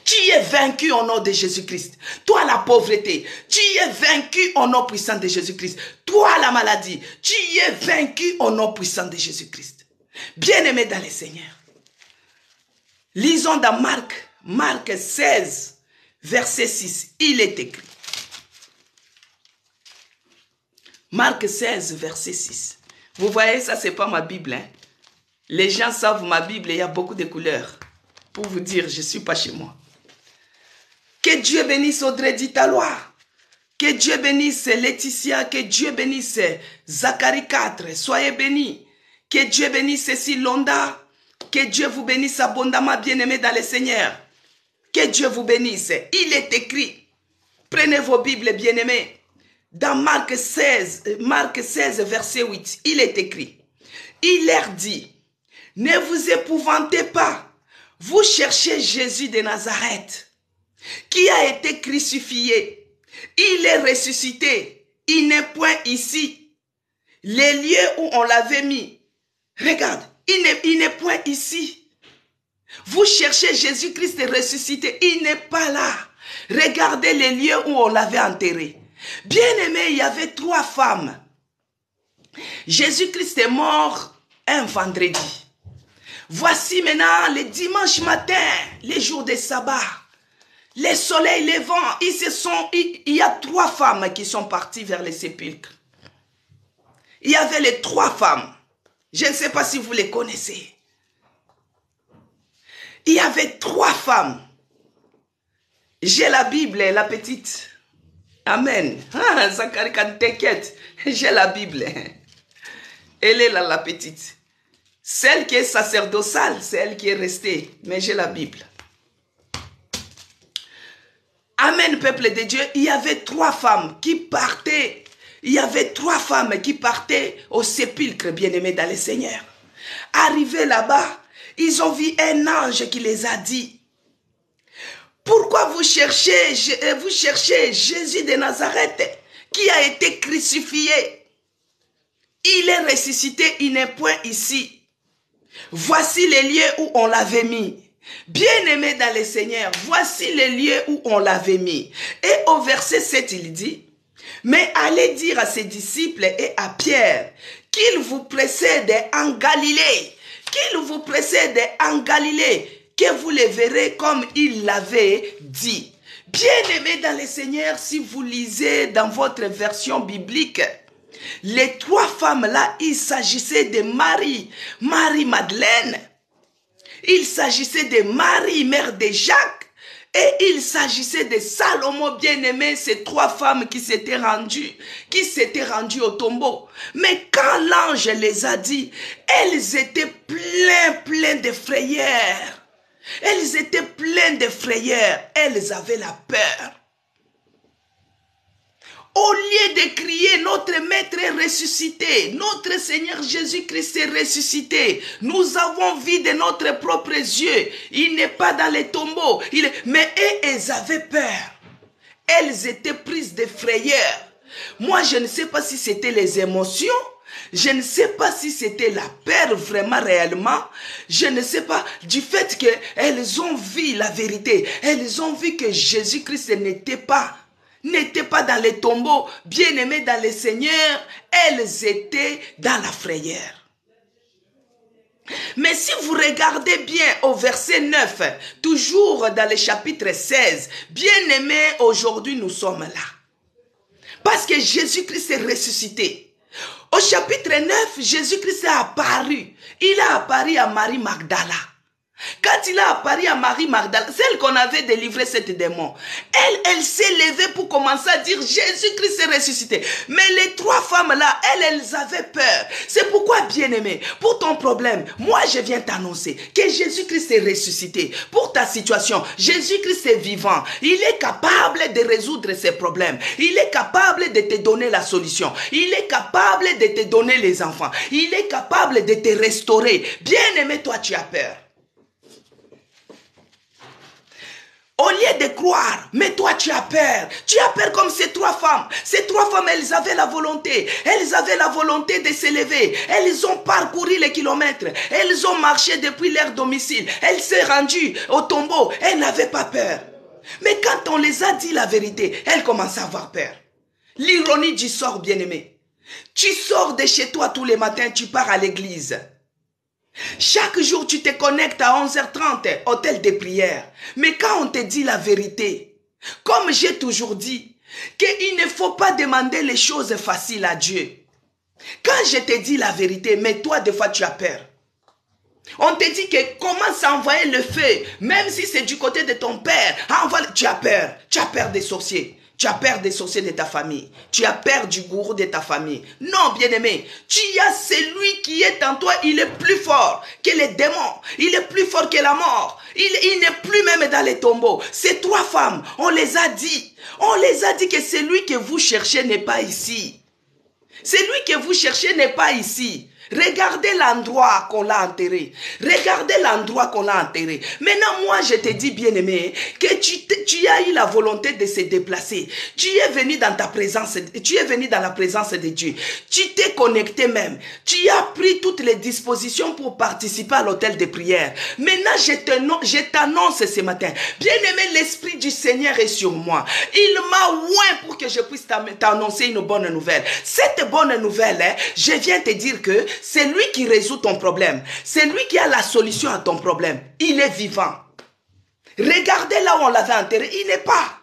Tu es vaincu au nom de Jésus-Christ. Toi, la pauvreté, tu es vaincu au nom puissant de Jésus-Christ. Toi, la maladie, tu es vaincu au nom puissant de Jésus-Christ. Bien-aimé dans le Seigneur. Lisons dans Marc 16, verset 6. Il est écrit. Marc 16, verset 6. Vous voyez, ça, c'est pas ma Bible. Hein? Les gens savent ma Bible, il y a beaucoup de couleurs. Pour vous dire, je ne suis pas chez moi. Que Dieu bénisse Audrey Ditalois. Que Dieu bénisse Laetitia. Que Dieu bénisse Zacharie 4. Soyez bénis. Que Dieu bénisse Cécile Londa. Que Dieu vous bénisse abondamment, bien-aimés dans le Seigneur. Que Dieu vous bénisse. Il est écrit. Prenez vos Bibles, bien-aimés. Dans Marc 16, verset 8, il est écrit. Il leur dit, ne vous épouvantez pas. Vous cherchez Jésus de Nazareth, qui a été crucifié. Il est ressuscité. Il n'est point ici. Les lieux où on l'avait mis. Regarde, il n'est point ici. Vous cherchez Jésus-Christ ressuscité. Il n'est pas là. Regardez les lieux où on l'avait enterré. Bien-aimé, il y avait 3 femmes. Jésus-Christ est mort un vendredi. Voici maintenant le dimanche matin, les jours de sabbat, les soleils levant, il y a 3 femmes qui sont parties vers les sépulcres. Il y avait les 3 femmes. Je ne sais pas si vous les connaissez. Il y avait 3 femmes. J'ai la Bible, la petite. Amen. Ah, Zacharie, t'inquiète. J'ai la Bible. Elle est là, la petite. Celle qui est sacerdotale, c'est elle qui est restée. Mais j'ai la Bible. Amen, peuple de Dieu. Il y avait 3 femmes qui partaient. Il y avait 3 femmes qui partaient au sépulcre, bien-aimés dans le Seigneur. Arrivés là-bas, ils ont vu un ange qui les a dit: pourquoi vous cherchez Jésus de Nazareth qui a été crucifié? Il est ressuscité, il n'est point ici. Voici les lieux où on l'avait mis. Bien-aimé dans le Seigneur, voici les lieux où on l'avait mis. Et au verset 7, il dit: mais allez dire à ses disciples et à Pierre qu'il vous précède en Galilée, qu'il vous précède en Galilée, que vous les verrez comme il l'avait dit. Bien-aimés dans le Seigneur, si vous lisez dans votre version biblique, les 3 femmes-là, il s'agissait de Marie, Marie-Madeleine. Il s'agissait de Marie, mère de Jacques. Et il s'agissait de Salomon, bien-aimé, ces 3 femmes qui s'étaient rendues au tombeau. Mais quand l'ange les a dit, elles étaient pleines de frayeur. Elles étaient pleines de frayeur. Elles avaient la peur. Au lieu de crier, notre Maître est ressuscité, notre Seigneur Jésus-Christ est ressuscité, nous avons vu de notre propres yeux, il n'est pas dans les tombeaux, mais elles avaient peur, elles étaient prises de frayeur. Moi, je ne sais pas si c'était les émotions, je ne sais pas si c'était la peur vraiment réellement, je ne sais pas du fait qu'elles ont vu la vérité, elles ont vu que Jésus-Christ n'était pas dans les tombeaux, bien-aimés dans le Seigneur, elles étaient dans la frayeur. Mais si vous regardez bien au verset 9, toujours dans le chapitre 16, bien-aimés, aujourd'hui nous sommes là. Parce que Jésus-Christ est ressuscité. Au chapitre 9, Jésus-Christ est apparu. Il a apparu à Marie Magdala. Quand il a apparu à Marie Magdala, celle qu'on avait délivré cette démon, elle s'est levée pour commencer à dire Jésus-Christ est ressuscité. Mais les 3 femmes-là, elles avaient peur. C'est pourquoi, bien-aimé, pour ton problème, moi je viens t'annoncer que Jésus-Christ est ressuscité. Pour ta situation, Jésus-Christ est vivant. Il est capable de résoudre ces problèmes. Il est capable de te donner la solution. Il est capable de te donner les enfants. Il est capable de te restaurer. Bien-aimé, toi tu as peur. Au lieu de croire, mais toi tu as peur. Tu as peur comme ces 3 femmes. Ces 3 femmes, elles avaient la volonté. Elles avaient la volonté de s'élever. Elles ont parcouru les kilomètres. Elles ont marché depuis leur domicile. Elles s'est rendues au tombeau. Elles n'avaient pas peur. Mais quand on les a dit la vérité, elles commencent à avoir peur. L'ironie du sort, bien-aimé. Tu sors de chez toi tous les matins, tu pars à l'église. Chaque jour, tu te connectes à 11h30, hôtel de prière. Mais quand on te dit la vérité, comme j'ai toujours dit, qu'il ne faut pas demander les choses faciles à Dieu. Quand je te dis la vérité, mais toi, des fois, tu as peur. On te dit que commence à envoyer le feu, même si c'est du côté de ton père. Tu as peur des sorciers. Tu as peur des sorciers de ta famille. Tu as peur du gourou de ta famille. Non, bien-aimé. Tu as celui qui est en toi. Il est plus fort que les démons. Il est plus fort que la mort. Il n'est plus même dans les tombeaux. Ces 3 femmes, on les a dit. On les a dit que celui que vous cherchez n'est pas ici. Celui que vous cherchez n'est pas ici. Regardez l'endroit qu'on l'a enterré. Regardez l'endroit qu'on l'a enterré. Maintenant, moi, je te dis, bien-aimé, que tu as eu la volonté de se déplacer. Tu es venu dans ta présence, tu es venu dans la présence de Dieu. Tu t'es connecté même. Tu as pris toutes les dispositions pour participer à l'hôtel de prière. Maintenant, je t'annonce ce matin. Bien-aimé, l'Esprit du Seigneur est sur moi. Il m'a oint pour que je puisse t'annoncer une bonne nouvelle. Cette bonne nouvelle, je viens te dire que c'est lui qui résout ton problème. C'est lui qui a la solution à ton problème. Il est vivant. Regardez là où on l'avait enterré. Il n'est pas.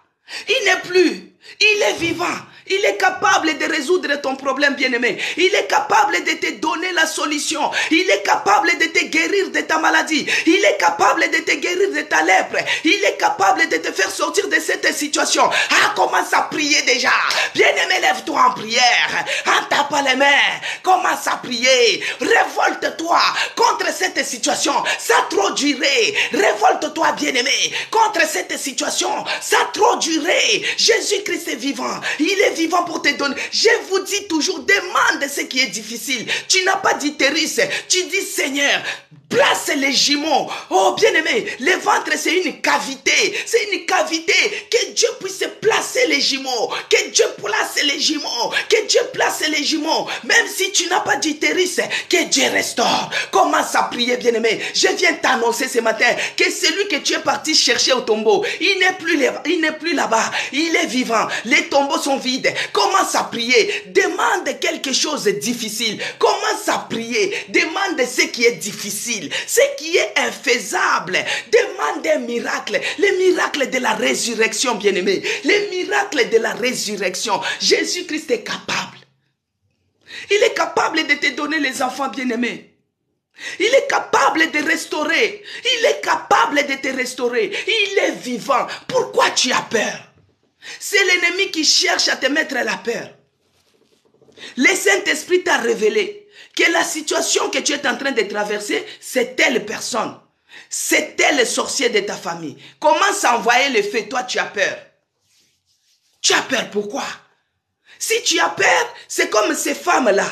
Il n'est plus. Il est vivant. Il est capable de résoudre ton problème, bien-aimé. Il est capable de te donner la solution. Il est capable de te guérir de ta maladie. Il est capable de te guérir de ta lèpre. Il est capable de te faire sortir de cette situation. Ah, commence à prier déjà. Bien-aimé, lève-toi en prière. En tapant les mains, commence à prier. Révolte-toi contre cette situation. Ça a trop duré. Révolte-toi, bien-aimé, contre cette situation. Ça a trop duré. Jésus-Christ est vivant. Il est vivant pour te donner. Je vous dis toujours, demande ce qui est difficile. Tu n'as pas d'utérus. Tu dis, Seigneur, place les jumeaux. Oh, bien-aimé, le ventre, c'est une cavité. C'est une cavité. Que Dieu puisse placer les jumeaux. Que Dieu place les jumeaux. Que Dieu place les jumeaux. Même si tu n'as pas d'utérus, que Dieu restaure. Commence à prier, bien-aimé. Je viens t'annoncer ce matin que celui que tu es parti chercher au tombeau, il n'est plus là-bas. Il est vivant. Les tombeaux sont vides. Commence à prier. Demande quelque chose de difficile. Commence à prier. Demande ce qui est difficile. Ce qui est infaisable. Demande un miracle. Le miracle de la résurrection, bien-aimé. Le miracle de la résurrection. Jésus-Christ est capable. Il est capable de te donner les enfants, bien-aimés. Il est capable de restaurer. Il est capable de te restaurer. Il est vivant. Pourquoi tu as peur? C'est l'ennemi qui cherche à te mettre la peur. Le Saint-Esprit t'a révélé que la situation que tu es en train de traverser, c'est telle personne. C'est tel sorcier de ta famille. Commence à envoyer le feu. Toi, tu as peur. Tu as peur, pourquoi? Si tu as peur, c'est comme ces femmes-là.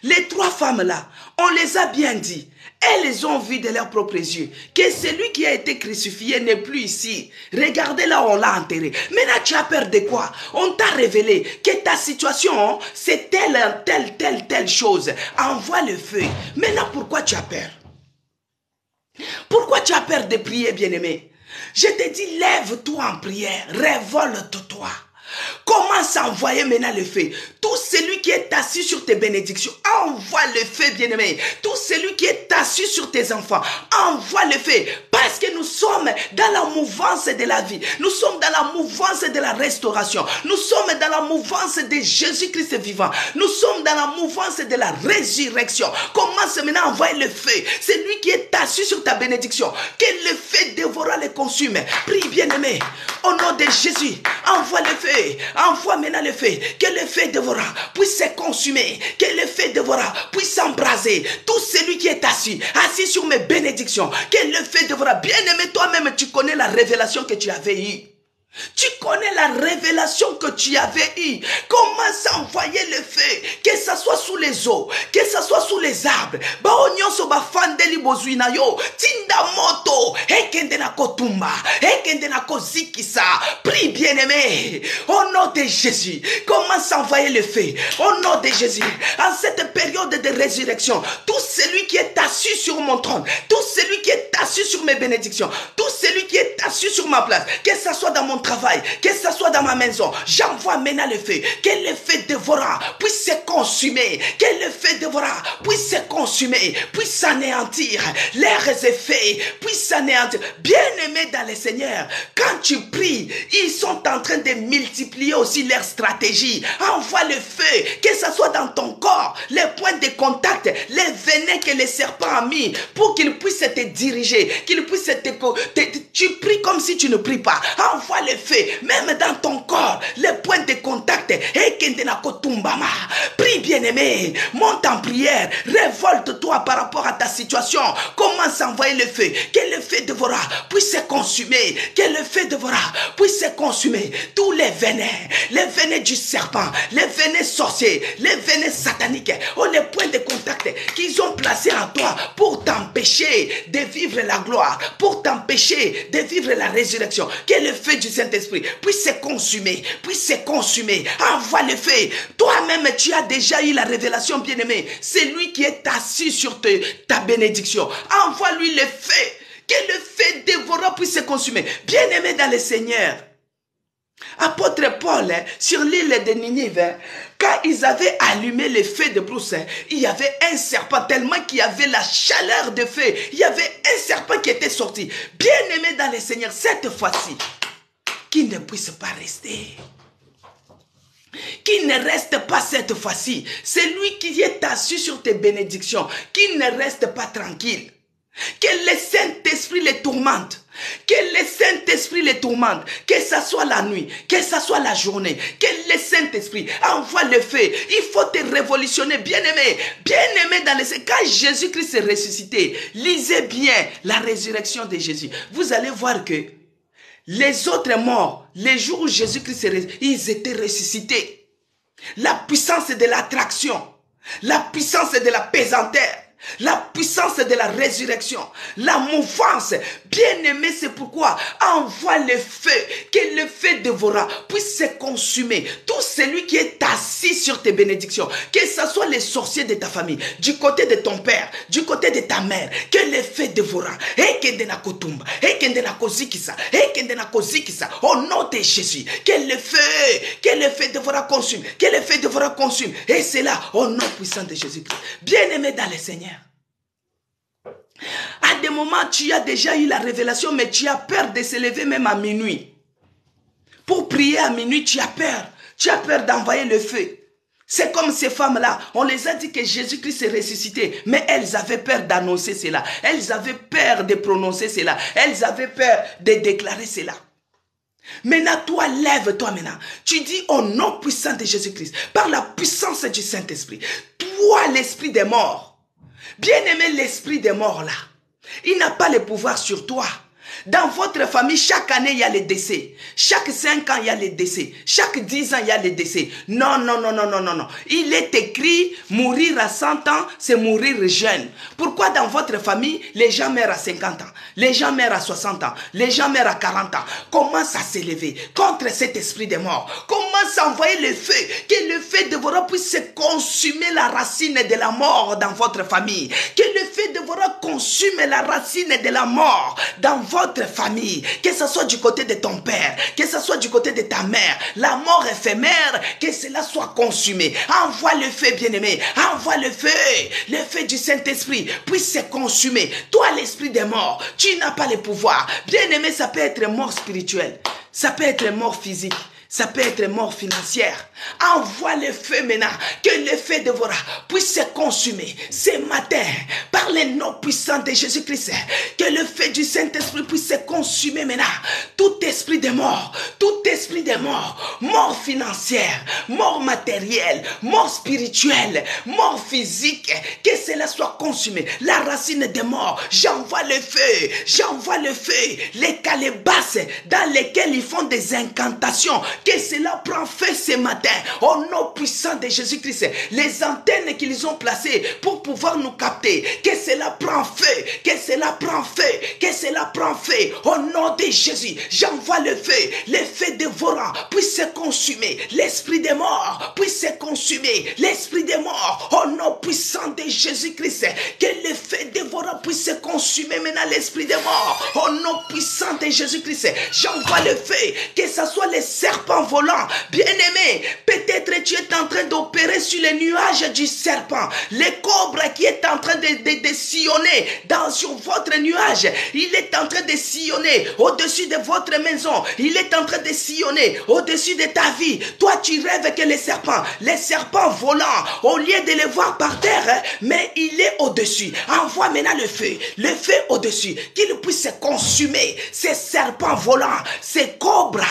Les 3 femmes-là, on les a bien dit. Elles ont vu de leurs propres yeux que celui qui a été crucifié n'est plus ici. Regardez là où on l'a enterré. Maintenant, tu as peur de quoi? On t'a révélé que ta situation, c'est telle chose. Envoie le feu. Maintenant, pourquoi tu as peur? Pourquoi tu as peur de prier, bien-aimé? Je te dis, lève-toi en prière. Révolte-toi. Commence à envoyer maintenant le feu. Tout celui qui est assis sur tes bénédictions, envoie le feu, bien-aimé. Tout celui qui est assis sur tes enfants, envoie le feu. Parce que nous sommes dans la mouvance de la vie. Nous sommes dans la mouvance de la restauration. Nous sommes dans la mouvance de Jésus-Christ vivant. Nous sommes dans la mouvance de la résurrection. Commence maintenant à envoyer le feu. C'est lui qui est assis sur ta bénédiction. Que le feu dévorera les consume. Prie, bien-aimé. Au nom de Jésus, envoie le feu. Envoie maintenant le feu. Que le feu dévorera puisse se consumer. Que le feu dévorera puisse s'embraser. Tout celui qui est assis sur mes bénédictions. Que le feu dévorera. Bien-aimé, toi-même, tu connais la révélation que tu avais eue. Tu connais la révélation que tu avais eue. Commence à envoyer le feu. Que ça soit sous les eaux. Que ça soit sous les arbres. Baonyoso bafandeli bozuina yo. Tinda moto. Ekende na kotumba. Ekende na kozikisa. Prie, bien-aimé. Au nom de Jésus. Commence à envoyer le feu. Au nom de Jésus. En cette période de résurrection. Tout celui qui est assis sur mon trône. Tout celui qui est assis sur mes bénédictions. Tout celui qui est assis sur ma place. Que ça soit dans mon travail, que ce soit dans ma maison, j'envoie maintenant le feu, que le feu dévorant puisse se consumer, que le feu dévorant puisse se consumer, puisse s'anéantir, leurs effets puissent s'anéantir. Bien-aimés dans le Seigneur, quand tu pries, ils sont en train de multiplier aussi leurs stratégies. Envoie le feu, que ce soit dans ton corps, les points de contact, les venins que le serpent a mis pour qu'il puisse te diriger, qu'il puisse tu pries comme si tu ne pries pas. Envoie le feu, même dans ton corps, les points de contact. Prie, bien-aimé, monte en prière, révolte-toi par rapport à ta situation. Commence à envoyer le feu, que le feu dévorera puisse se consumer, que le feu dévorera puisse se consumer. Tous les venins du serpent, les venins sorciers, les venins sataniques, les points de contact qu'ils ont placés en toi pour t'empêcher de vivre la gloire, pour t'empêcher de vivre la résurrection. Que le feu du Saint-Esprit puisse se consumer, puisse se consumer. Envoie le feu. Toi-même, tu as déjà eu la révélation, bien-aimé. C'est lui qui est assis sur ta bénédiction. Envoie-lui le feu. Que le feu dévorant puisse se consumer. Bien-aimé dans le Seigneur. Apôtre Paul, sur l'île de Ninive, quand ils avaient allumé le feu de brousse, il y avait un serpent, tellement qu'il y avait la chaleur de feu. Il y avait un serpent qui était sorti. Bien-aimé dans le Seigneur, cette fois-ci, qu'il ne puisse pas rester. Qui ne reste pas cette fois-ci. C'est lui qui est assis sur tes bénédictions. Qui ne reste pas tranquille. Que le Saint-Esprit les tourmente. Que le Saint-Esprit les tourmente. Que ce soit la nuit, que ce soit la journée. Que le Saint-Esprit envoie le feu. Il faut te révolutionner, bien-aimé. Bien-aimé dans les... Quand Jésus-Christ est ressuscité, lisez bien la résurrection de Jésus. Vous allez voir que les autres morts, les jours où Jésus-Christ est ressuscité, ils étaient ressuscités. La puissance de l'attraction, la puissance de la pesanteur, la puissance de la résurrection, la mouvance. Bien-aimé, c'est pourquoi envoie le feu, que le feu dévorant puisse se consumer. Tout celui qui est assis sur tes bénédictions, que ce soit les sorciers de ta famille, du côté de ton père, du côté de ta mère, que le feu dévorant, et que de la kotumba, et que de la kozikisa, et que de la kozikisa, au nom de Jésus, que le feu dévorant consume, que le feu dévorant consume, et c'est là, au nom puissant de Jésus-Christ. Bien-aimé dans le Seigneur. À des moments, tu as déjà eu la révélation, mais tu as peur de se lever même à minuit. Pour prier à minuit, tu as peur. Tu as peur d'envoyer le feu. C'est comme ces femmes-là. On les a dit que Jésus-Christ est ressuscité, mais elles avaient peur d'annoncer cela. Elles avaient peur de prononcer cela. Elles avaient peur de déclarer cela. Maintenant, toi, lève-toi maintenant. Tu dis au nom puissant de Jésus-Christ, par la puissance du Saint-Esprit, toi, l'esprit des morts, bien-aimé, l'esprit des morts là, il n'a pas le pouvoir sur toi. Dans votre famille, chaque année, il y a les décès. Chaque 5 ans, il y a les décès. Chaque 10 ans, il y a les décès. Non, non, non, non, non, non, non. Il est écrit, mourir à 100 ans, c'est mourir jeune. Pourquoi dans votre famille, les gens meurent à 50 ans, les gens meurent à 60 ans, les gens meurent à 40 ans? Commence à s'élever contre cet esprit de mort. Commence à envoyer le feu, que le feu dévorant puisse se consumer la racine de la mort dans votre famille. Que le feu dévorant consume la racine de la mort dans votre famille, que ce soit du côté de ton père, que ce soit du côté de ta mère, la mort éphémère, que cela soit consumé. Envoie le feu, bien-aimé, envoie le feu du Saint-Esprit puisse se consumer. Toi, l'esprit des morts, tu n'as pas le pouvoir. Bien-aimé, ça peut être mort spirituelle, ça peut être mort physique, ça peut être mort financière. Envoie le feu maintenant, que le feu dévorant puisse se consumer ce matin par le nom puissant de Jésus-Christ. Que le feu du Saint-Esprit puisse se consumer maintenant. Tout esprit de mort, mort financière, mort matérielle, mort spirituelle, mort physique, que cela soit consumé. La racine des morts, j'envoie le feu, les calebasses dans lesquelles ils font des incantations, que cela prend feu ce matin, au nom puissant de Jésus-Christ. Les antennes qu'ils ont placées pour pouvoir nous capter, que cela prend feu, que cela prend feu, que cela prend feu, au nom de Jésus. J'envoie le feu dévorant puisse se consumer, l'esprit des morts puisse se consumer, l'esprit des morts, au nom puissant de Jésus-Christ. Que le feu dévorant puisse se consumer maintenant, l'esprit des morts, au nom puissant de Jésus-Christ. J'envoie le feu, que ce soit les serpents volants, bien-aimé. Peut-être tu es en train d'opérer sur les nuages du serpent, les cobras qui est en train de sillonner sur votre nuage. Il est en train de sillonner au-dessus de votre maison. Il est en train de sillonner au-dessus de ta vie. Toi, tu rêves que les serpents volants, au lieu de les voir par terre, mais il est au-dessus. Envoie maintenant le feu au-dessus, qu'il puisse se consumer ces serpents volants, ces cobras.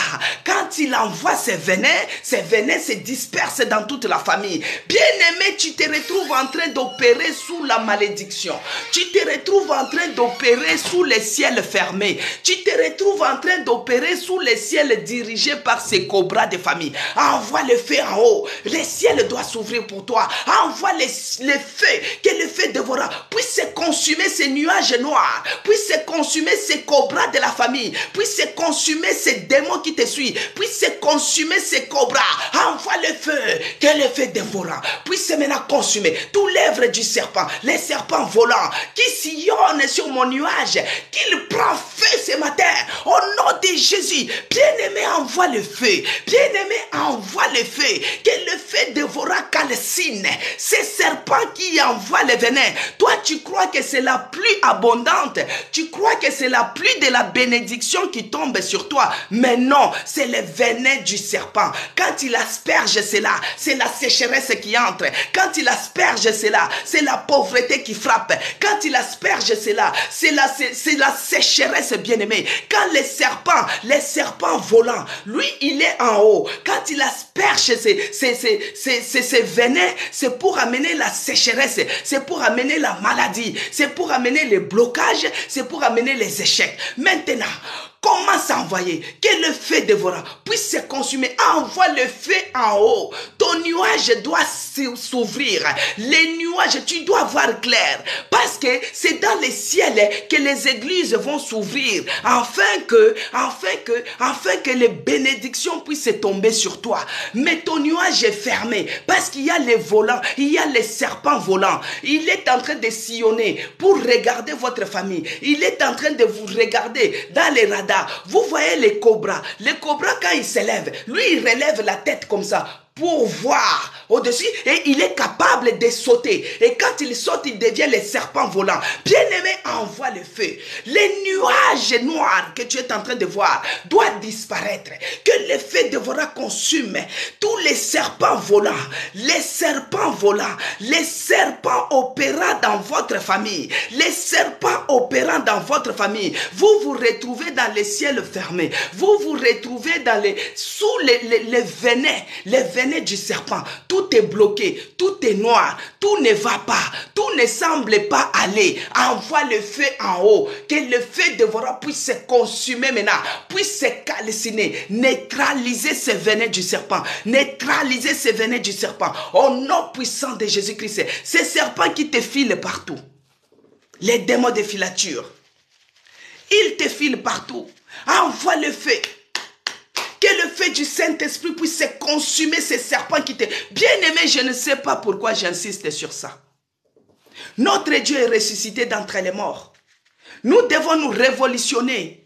Quand il envoie ses venins se dispersent dans toute la famille. Bien-aimé, tu te retrouves en train d'opérer sous la malédiction. Tu te retrouves en train d'opérer sous les ciels fermés. Tu te retrouves en train d'opérer sous les ciels dirigés par ces cobras de famille. Envoie le feu en haut. Les ciels doivent s'ouvrir pour toi. Envoie le feu, que le feu dévorant puisse se consumer ces nuages noirs, puisse se consumer ces cobras de la famille, puisse se consumer ces démons qui te suivent, puisse se consumer ces cobras. Envoie le feu, que le feu dévorant puisse maintenant consumer tout l'œuvre du serpent, les serpents volants qui sillonnent sur mon nuage, qu'il prend feu feu ce matin. Au nom de Jésus. Bien-aimé, envoie le feu. Bien-aimé, envoie le feu. Que le feu dévora calcine. Ces serpents qui envoient le venin. Toi, tu crois que c'est la pluie abondante. Tu crois que c'est la pluie de la bénédiction qui tombe sur toi. Mais non, c'est le venin du serpent. Quand il asperge, c'est là. C'est la sécheresse qui entre. Quand il asperge, c'est là. C'est la pauvreté qui frappe. Quand il asperge, c'est là. C'est la sécheresse, bien-aimé. Quand les serpents volants, lui, il est en haut. Quand il asperge ces venins, c'est pour amener la sécheresse. C'est pour amener la maladie. C'est pour amener les blocages. C'est pour amener les échecs. Maintenant, commence à envoyer, que le feu dévorant puisse se consumer. Envoie le feu en haut. Ton nuage doit s'ouvrir. Les nuages, tu dois voir clair. Parce que c'est dans les ciels que les églises vont s'ouvrir. Afin que les bénédictions puissent tomber sur toi. Mais ton nuage est fermé. Parce qu'il y a les volants, il y a les serpents volants. Il est en train de sillonner pour regarder votre famille. Il est en train de vous regarder dans les radars. Vous voyez les cobras. Les cobras, quand ils s'élèvent, lui, il relève la tête comme ça pour voir au-dessus et il est capable de sauter. Et quand il saute, il devient le serpent volant. Bien-aimé, envoie le feu. Les nuages noirs que tu es en train de voir doivent disparaître. Que le feu devra consumer tous les serpents volants. Les serpents volants. Les serpents opérant dans votre famille. Les serpents opérant dans votre famille. Vous vous retrouvez dans les ciels fermés. Vous vous retrouvez dans sous les venins du serpent. Tout est bloqué, tout est noir, tout ne va pas, tout ne semble pas aller. Envoie le feu en haut, que le feu dévorant puisse se consumer maintenant, puisse se calciner, neutraliser ce venin du serpent, neutraliser ce venin du serpent, au nom puissant de Jésus-Christ. Ces serpents qui te filent partout, les démons de filature, ils te filent partout. Envoie le feu. Que le feu du Saint-Esprit puisse se consumer ces serpents qui te... Bien-aimé, je ne sais pas pourquoi j'insiste sur ça. Notre Dieu est ressuscité d'entre les morts. Nous devons nous révolutionner.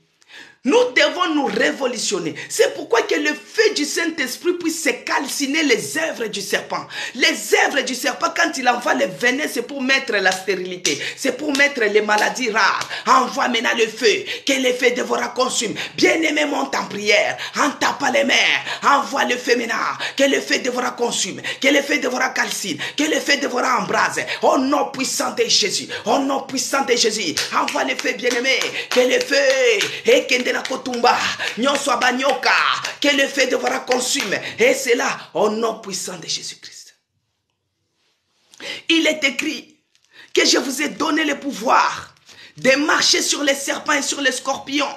Nous devons nous révolutionner. C'est pourquoi que le feu du Saint-Esprit puisse se calciner les œuvres du serpent. Les œuvres du serpent, quand il envoie le venin, c'est pour mettre la stérilité. C'est pour mettre les maladies rares. Envoie maintenant le feu. Que le feu dévora consume. Bien-aimé, monte en prière. En tapant les mains. Envoie le feu maintenant. Que le feu dévora consume. Que le feu dévora calcine. Que le feu dévora embrase. Au nom puissant de Jésus. Au nom puissant de Jésus. Envoie le feu, bien-aimé. Que le feu et que que le feu devra consumer. Et c'est là, au nom puissant de Jésus-Christ. Il est écrit que je vous ai donné le pouvoir de marcher sur les serpents et sur les scorpions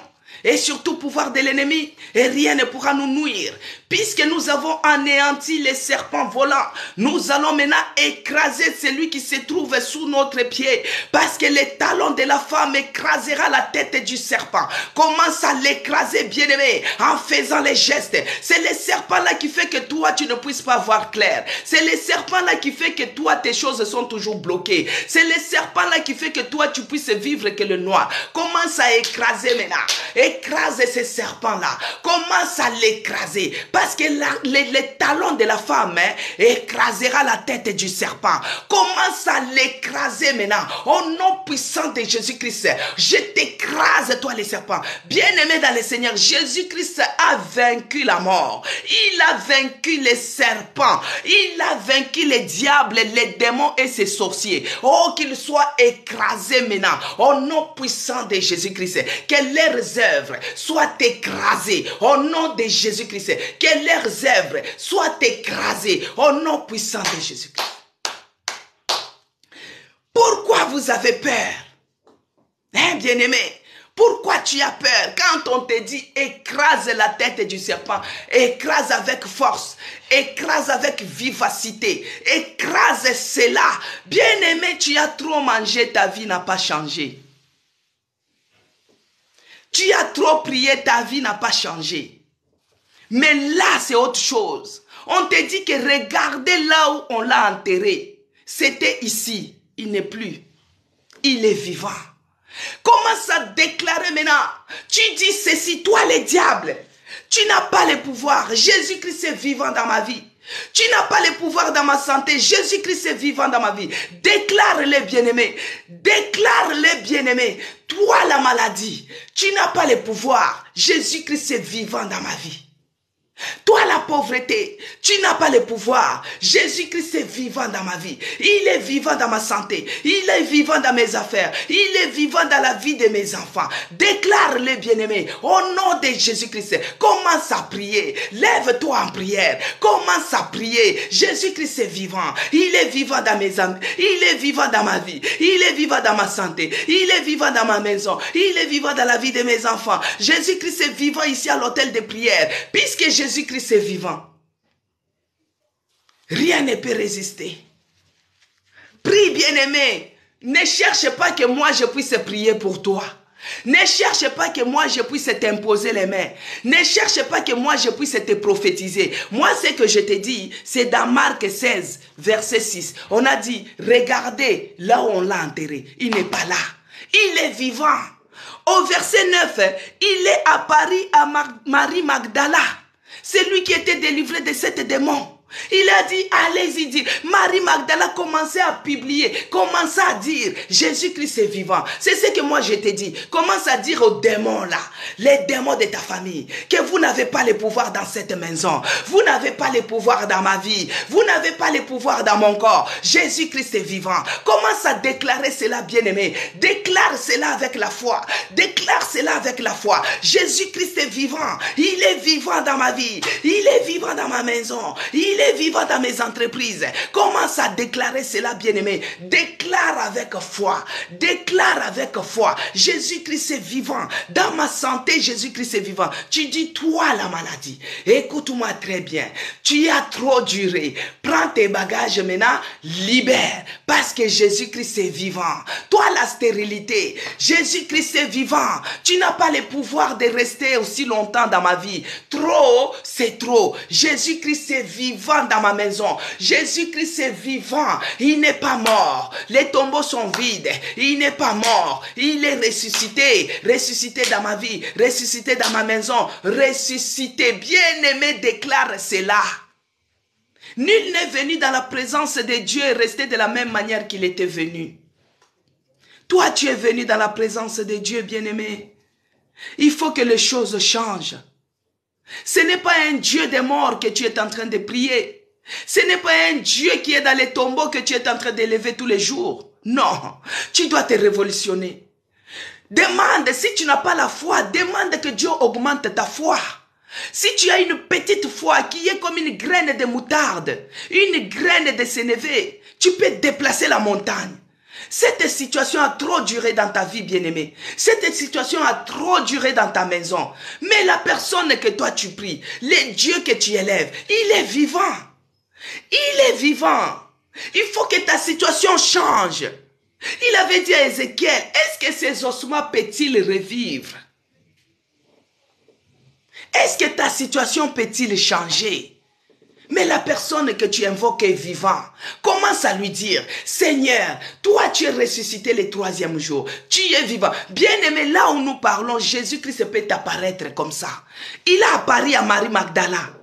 et sur tout pouvoir de l'ennemi, et rien ne pourra nous nuire. Puisque nous avons anéanti les serpents volants, nous allons maintenant écraser celui qui se trouve sous notre pied, parce que le talon de la femme écrasera la tête du serpent. Commence à l'écraser, bien-aimé, en faisant les gestes. C'est le serpent-là qui fait que toi, tu ne puisses pas voir clair. C'est le serpent-là qui fait que toi, tes choses sont toujours bloquées. C'est le serpent-là qui fait que toi, tu puisses vivre que le noir. Commence à écraser maintenant. Écrase ce serpent-là. Commence à l'écraser. Parce que les talons de la femme écrasera la tête du serpent. Commence à l'écraser maintenant. Au nom puissant de Jésus-Christ, je t'écrase, toi les serpents. Bien-aimé dans le Seigneur, Jésus-Christ a vaincu la mort. Il a vaincu les serpents. Il a vaincu les diables, les démons et ses sorciers. Oh, qu'ils soient écrasés maintenant. Au nom puissant de Jésus-Christ. Que leurs œuvres soient écrasées. Au nom de Jésus-Christ. Que leurs œuvres soient écrasées au nom puissant de Jésus-Christ. Pourquoi vous avez peur? Hein, bien-aimé? Pourquoi tu as peur? Quand on te dit écrase la tête du serpent, écrase avec force, écrase avec vivacité, écrase cela. Bien-aimé, tu as trop mangé, ta vie n'a pas changé. Tu as trop prié, ta vie n'a pas changé. Mais là, c'est autre chose. On te dit que regardez là où on l'a enterré. C'était ici. Il n'est plus. Il est vivant. Commence à déclarer maintenant, tu dis ceci, toi les diables, tu n'as pas le pouvoir. Jésus-Christ est vivant dans ma vie. Tu n'as pas le pouvoir dans ma santé. Jésus-Christ est vivant dans ma vie. Déclare-les bien-aimés. Déclare-les bien-aimés. Toi la maladie, tu n'as pas le pouvoir. Jésus-Christ est vivant dans ma vie. Toi la pauvreté, tu n'as pas le pouvoir. Jésus-Christ est vivant dans ma vie. Il est vivant dans ma santé. Il est vivant dans mes affaires. Il est vivant dans la vie de mes enfants. Déclare-les bien-aimés. Au nom de Jésus-Christ, commence à prier. Lève-toi en prière. Commence à prier. Jésus-Christ est vivant. Il est vivant dans mes amis. Il est vivant dans ma vie. Il est vivant dans ma santé. Il est vivant dans ma maison. Il est vivant dans la vie de mes enfants. Jésus-Christ est vivant ici à l'hôtel de prière. Puisque Jésus-Christ est vivant, rien ne peut résister. Prie, bien-aimé. Ne cherche pas que moi je puisse prier pour toi. Ne cherche pas que moi je puisse t'imposer les mains. Ne cherche pas que moi je puisse te prophétiser. Moi, ce que je te dis, c'est dans Marc 16, verset 6. On a dit, regardez là où on l'a enterré. Il n'est pas là. Il est vivant. Au verset 9, il est apparu à Marie Magdala. C'est lui qui était délivré de cette démon. Il a dit, allez-y dire. Marie Magdala commençait à publier, commençait à dire, Jésus-Christ est vivant. C'est ce que moi je t'ai dit. Commence à dire aux démons là, les démons de ta famille, que vous n'avez pas le pouvoir dans cette maison. Vous n'avez pas le pouvoir dans ma vie. Vous n'avez pas le pouvoir dans mon corps. Jésus-Christ est vivant. Commence à déclarer cela, bien-aimé. Déclare cela avec la foi. Déclare cela avec la foi. Jésus-Christ est vivant. Il est vivant dans ma vie. Il est vivant dans ma maison. Il est vivant dans mes entreprises. Commence à déclarer cela, bien-aimé. Déclare avec foi. Déclare avec foi. Jésus-Christ est vivant. Dans ma santé, Jésus-Christ est vivant. Tu dis, toi la maladie, écoute-moi très bien. Tu as trop duré. Prends tes bagages maintenant, libère. Parce que Jésus-Christ est vivant. Toi la stérilité, Jésus-Christ est vivant. Tu n'as pas le pouvoir de rester aussi longtemps dans ma vie. Trop, c'est trop. Jésus-Christ est vivant dans ma maison. Jésus-Christ est vivant. Il n'est pas mort. Les tombeaux sont vides. Il n'est pas mort. Il est ressuscité. Ressuscité dans ma vie. Ressuscité dans ma maison. Ressuscité. Bien-aimé, déclare cela. Nul n'est venu dans la présence de Dieu et resté de la même manière qu'il était venu. Toi, tu es venu dans la présence de Dieu, bien-aimé. Il faut que les choses changent. Ce n'est pas un Dieu des morts que tu es en train de prier. Ce n'est pas un Dieu qui est dans les tombeaux que tu es en train d'élever tous les jours. Non, tu dois te révolutionner. Demande, si tu n'as pas la foi, demande que Dieu augmente ta foi. Si tu as une petite foi qui est comme une graine de moutarde, une graine de sénévé, tu peux déplacer la montagne. Cette situation a trop duré dans ta vie, bien-aimé. Cette situation a trop duré dans ta maison. Mais la personne que toi tu pries, le Dieu que tu élèves, il est vivant. Il est vivant. Il faut que ta situation change. Il avait dit à Ézéchiel, est-ce que ces ossements peuvent-ils revivre? Est-ce que ta situation peut-il changer? Mais la personne que tu invoques est vivante. Commence à lui dire, Seigneur, toi tu es ressuscité le troisième jour. Tu es vivant. Bien-aimé, là où nous parlons, Jésus-Christ peut apparaître comme ça. Il a apparu à Marie Magdala.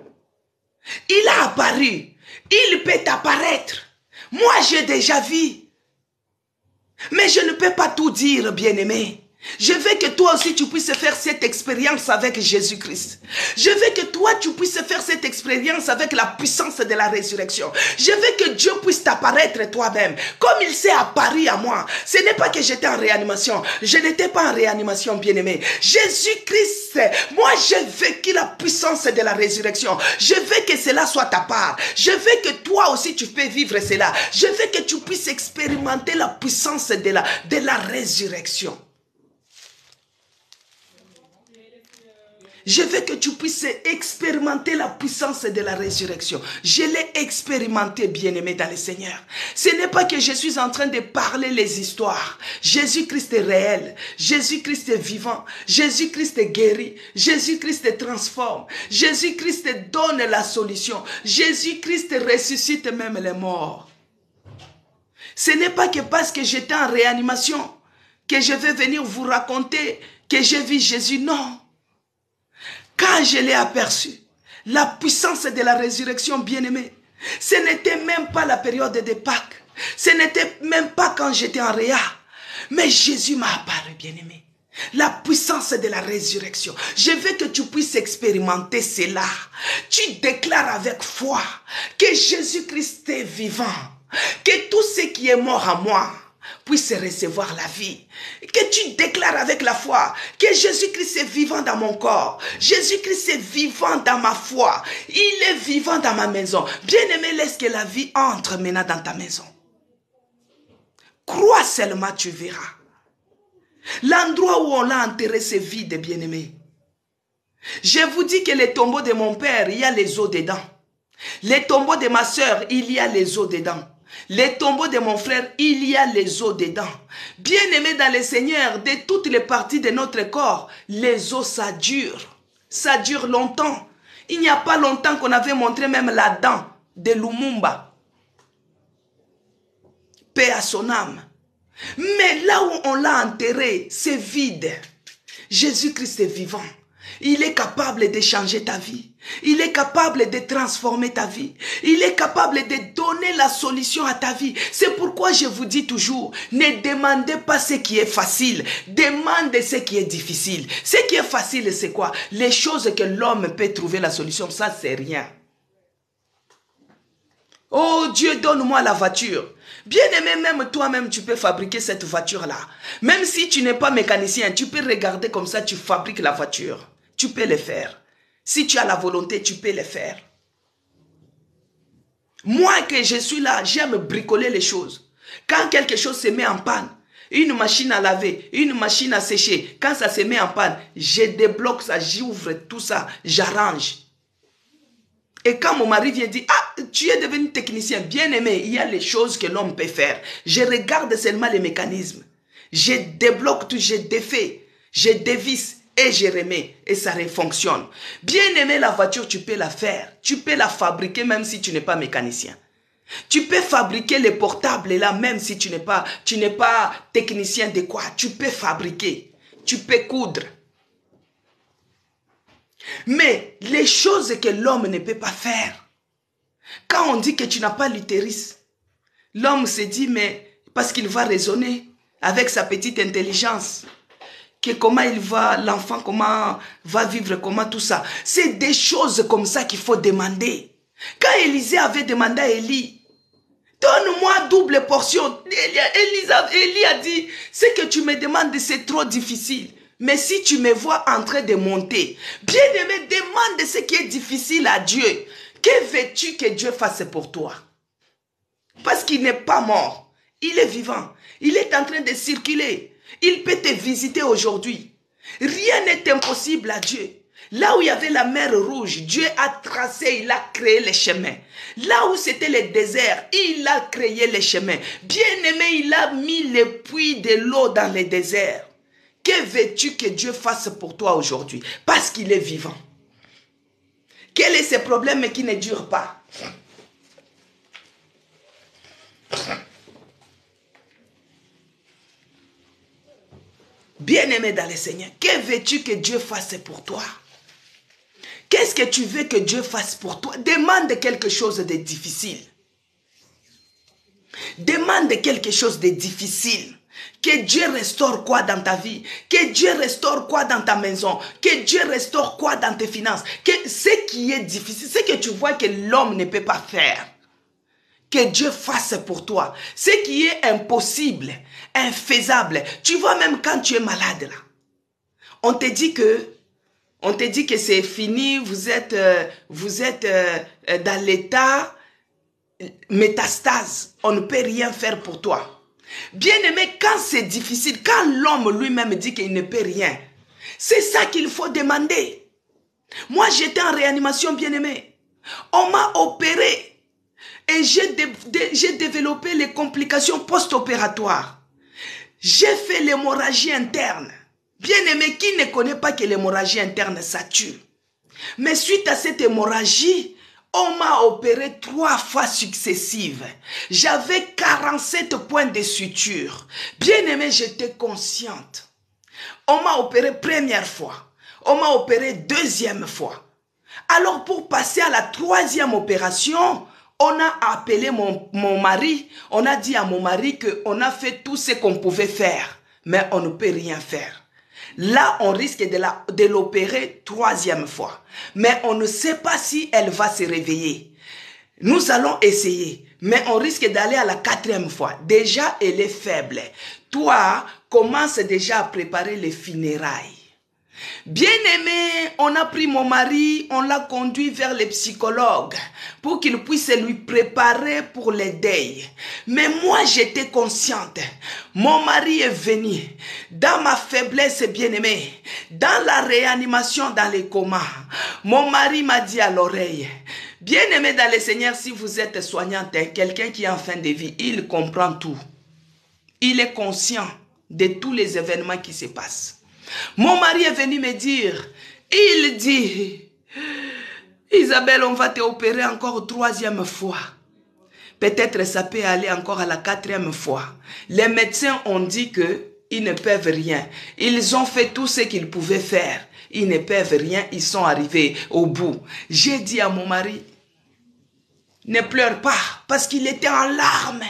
Il a apparu. Il peut apparaître. Moi, j'ai déjà vu. Mais je ne peux pas tout dire, bien-aimé. Je veux que toi aussi tu puisses faire cette expérience avec Jésus-Christ. Je veux que toi tu puisses faire cette expérience avec la puissance de la résurrection. Je veux que Dieu puisse t'apparaître toi-même comme il s'est apparu à moi. Ce n'est pas que j'étais en réanimation. Je n'étais pas en réanimation, bien-aimé. Jésus-Christ, moi j'ai vécu la puissance de la résurrection. Je veux que cela soit ta part. Je veux que toi aussi tu peux vivre cela. Je veux que tu puisses expérimenter la puissance de la résurrection. Je veux que tu puisses expérimenter la puissance de la résurrection. Je l'ai expérimenté, bien-aimé dans le Seigneur. Ce n'est pas que je suis en train de parler les histoires. Jésus-Christ est réel. Jésus-Christ est vivant. Jésus-Christ est guéri. Jésus-Christ transforme. Jésus-Christ donne la solution. Jésus-Christ ressuscite même les morts. Ce n'est pas que parce que j'étais en réanimation que je vais venir vous raconter que j'ai vu Jésus. Non. Quand je l'ai aperçu, la puissance de la résurrection, bien-aimé, ce n'était même pas la période de Pâques. Ce n'était même pas quand j'étais en Réa. Mais Jésus m'a apparu, bien-aimé. La puissance de la résurrection. Je veux que tu puisses expérimenter cela. Tu déclares avec foi que Jésus-Christ est vivant. Que tout ce qui est mort en moi puisse recevoir la vie. Que tu déclares avec la foi que Jésus-Christ est vivant dans mon corps. Jésus-Christ est vivant dans ma foi. Il est vivant dans ma maison. Bien-aimé, laisse que la vie entre maintenant dans ta maison. Crois seulement, tu verras. L'endroit où on l'a enterré, c'est vide, bien-aimé. Je vous dis que les tombeaux de mon père, il y a les os dedans. Les tombeaux de ma soeur, il y a les os dedans. Les tombeaux de mon frère, il y a les os dedans. Bien-aimé dans le Seigneur, de toutes les parties de notre corps, les os, ça dure. Ça dure longtemps. Il n'y a pas longtemps qu'on avait montré même la dent de Lumumba. Paix à son âme. Mais là où on l'a enterré, c'est vide. Jésus-Christ est vivant. Il est capable de changer ta vie. Il est capable de transformer ta vie. Il est capable de donner la solution à ta vie. C'est pourquoi je vous dis toujours, ne demandez pas ce qui est facile. Demandez ce qui est difficile. Ce qui est facile, c'est quoi? Les choses que l'homme peut trouver la solution, ça c'est rien. Oh Dieu, donne-moi la voiture. Bien-aimé, même toi-même, tu peux fabriquer cette voiture-là. Même si tu n'es pas mécanicien, tu peux regarder comme ça, tu fabriques la voiture. Tu peux le faire. Si tu as la volonté, tu peux le faire. Moi que je suis là, j'aime bricoler les choses. Quand quelque chose se met en panne, une machine à laver, une machine à sécher, quand ça se met en panne, je débloque ça, j'ouvre tout ça, j'arrange. Et quand mon mari vient dire, ah, tu es devenu technicien, bien aimé, il y a les choses que l'homme peut faire. Je regarde seulement les mécanismes. Je débloque tout, je défais, je dévisse et je remets et ça fonctionne. Bien aimé, la voiture, tu peux la faire. Tu peux la fabriquer même si tu n'es pas mécanicien. Tu peux fabriquer les portables là même si tu n'es pas technicien de quoi. Tu peux fabriquer. Tu peux coudre. Mais les choses que l'homme ne peut pas faire, quand on dit que tu n'as pas l'utérus, l'homme se dit, mais parce qu'il va raisonner avec sa petite intelligence, que comment il va, l'enfant, comment va vivre, comment tout ça. C'est des choses comme ça qu'il faut demander. Quand Élisée avait demandé à Élie, donne-moi double portion, Élie a dit, ce que tu me demandes, c'est trop difficile. Mais si tu me vois en train de monter, bien-aimé, demande ce qui est difficile à Dieu. Que veux-tu que Dieu fasse pour toi? Parce qu'il n'est pas mort. Il est vivant. Il est en train de circuler. Il peut te visiter aujourd'hui. Rien n'est impossible à Dieu. Là où il y avait la mer rouge, Dieu a tracé, il a créé les chemins. Là où c'était le désert, il a créé les chemins. Bien-aimé, il a mis les puits de l'eau dans le désert. Que veux-tu que Dieu fasse pour toi aujourd'hui? Parce qu'il est vivant. Quel est ce problème qui ne dure pas? Bien-aimé dans le Seigneur, que veux-tu que Dieu fasse pour toi? Qu'est-ce que tu veux que Dieu fasse pour toi? Demande quelque chose de difficile. Demande quelque chose de difficile. Que Dieu restaure quoi dans ta vie? Que Dieu restaure quoi dans ta maison? Que Dieu restaure quoi dans tes finances? Que ce qui est difficile, ce que tu vois que l'homme ne peut pas faire, que Dieu fasse pour toi. Ce qui est impossible, infaisable. Tu vois même quand tu es malade là, on te dit que c'est fini, vous êtes dans l'état métastase. On ne peut rien faire pour toi. Bien-aimé, quand c'est difficile, quand l'homme lui-même dit qu'il ne peut rien, c'est ça qu'il faut demander. Moi, j'étais en réanimation, bien-aimé. On m'a opéré et j'ai développé les complications post-opératoires. J'ai fait l'hémorragie interne. Bien-aimé, qui ne connaît pas que l'hémorragie interne, ça tue? Mais suite à cette hémorragie, On m'a opéré 3 fois successives. J'avais 47 points de suture. Bien-aimé, j'étais consciente. On m'a opéré première fois. On m'a opéré deuxième fois. Alors pour passer à la 3e opération, on a appelé mon mari. On a dit à mon mari qu'on a fait tout ce qu'on pouvait faire. Mais on ne peut rien faire. Là, on risque de l'opérer 3e fois. Mais on ne sait pas si elle va se réveiller. Nous allons essayer. Mais on risque d'aller à la 4e fois. Déjà, elle est faible. Toi, commence déjà à préparer les funérailles. Bien-aimé, on a pris mon mari, on l'a conduit vers les psychologues pour qu'il puisse lui préparer pour les deuils. Mais moi, j'étais consciente. Mon mari est venu dans ma faiblesse, bien-aimé, dans la réanimation, dans les comas. Mon mari m'a dit à l'oreille, bien-aimé dans le Seigneur, si vous êtes soignante, quelqu'un qui est en fin de vie, il comprend tout. Il est conscient de tous les événements qui se passent. Mon mari est venu me dire, il dit, Isabelle, on va te opérer encore 3e fois. Peut-être ça peut aller encore à la 4e fois. Les médecins ont dit qu'ils ne peuvent rien. Ils ont fait tout ce qu'ils pouvaient faire. Ils ne peuvent rien, ils sont arrivés au bout. J'ai dit à mon mari, ne pleure pas, parce qu'il était en larmes.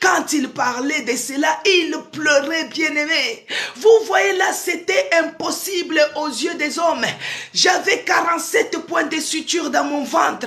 Quand il parlait de cela, il pleurait, bien-aimé. Vous voyez là, c'était impossible aux yeux des hommes. J'avais 47 points de suture dans mon ventre.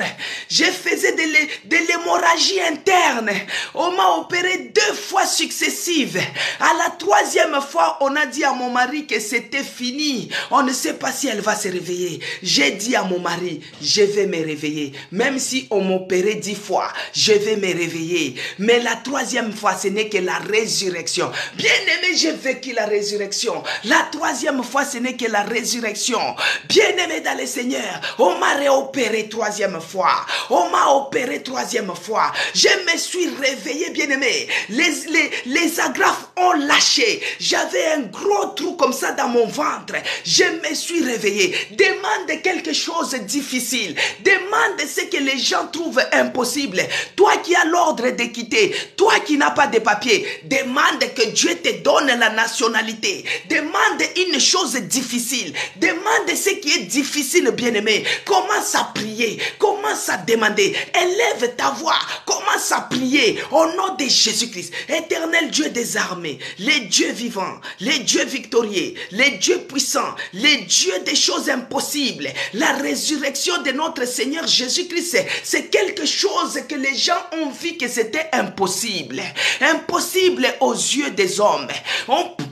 Je faisais de l'hémorragie interne. On m'a opéré 2 fois successives. À la 3e fois, on a dit à mon mari que c'était fini. On ne sait pas si elle va se réveiller. J'ai dit à mon mari, je vais me réveiller. Même si on m'opérait 10 fois, je vais me réveiller. Mais la 3e fois, ce n'est que la résurrection. Bien-aimé, j'ai vécu la résurrection. La 3e fois, ce n'est que la résurrection. Bien-aimé dans le Seigneur, on m'a réopéré 3e fois. On m'a opéré 3e fois. Je me suis réveillé, bien-aimé. Les agrafes ont lâché. J'avais un gros trou comme ça dans mon ventre. Je me suis réveillé. Demande quelque chose de difficile. Demande ce que les gens trouvent impossible. Toi qui as l'ordre de quitter, toi qui n'as pas de papier, demande que Dieu te donne la nationalité. Demande une chose difficile. Demande ce qui est difficile, bien-aimé. Commence à prier. Commence à demander. Élève ta voix. Commence à prier au nom de Jésus-Christ. Éternel Dieu des armées, les dieux vivants, les dieux victorieux, les dieux puissants, les dieux des choses impossibles. La résurrection de notre Seigneur Jésus-Christ, c'est quelque chose que les gens ont vu que c'était impossible. Impossible aux yeux des hommes.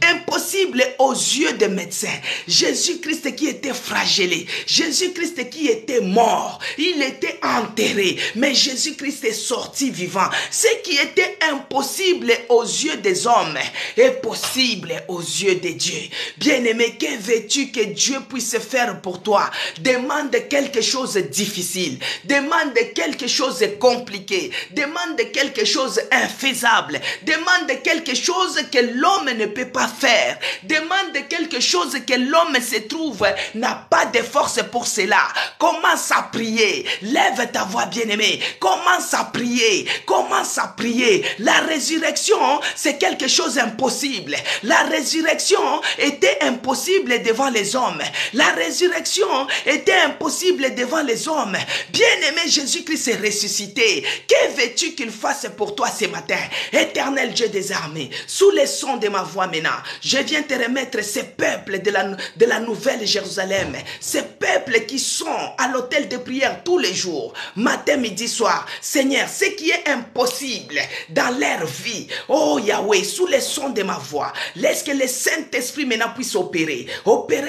Impossible aux yeux des médecins. Jésus-Christ qui était flagellé. Jésus-Christ qui était mort. Il était enterré. Mais Jésus-Christ est sorti vivant. Ce qui était impossible aux yeux des hommes est possible aux yeux de Dieu. Bien-aimé, que veux-tu que Dieu puisse faire pour toi? Demande quelque chose de difficile. Demande quelque chose de compliqué. Demande quelque chose infaisable. Demande quelque chose que l'homme ne peut pas faire. Demande quelque chose que l'homme se trouve n'a pas de force pour cela. Commence à prier. Lève ta voix, bien-aimé. Commence à prier. Commence à prier. La résurrection, c'est quelque chose d'impossible. La résurrection était impossible devant les hommes. La résurrection était impossible devant les hommes. Bien-aimé, Jésus-Christ est ressuscité. Que veux-tu qu'il fasse pour toi ce matin? Éternel Dieu des armées, sous les sons de ma voix maintenant, je viens te remettre ces peuples de la nouvelle Jérusalem, ces peuples qui sont à l'autel de prière tous les jours, matin, midi, soir. Seigneur, ce qui est impossible dans leur vie, oh Yahweh, sous les sons de ma voix, laisse que le Saint-Esprit maintenant puisse opérer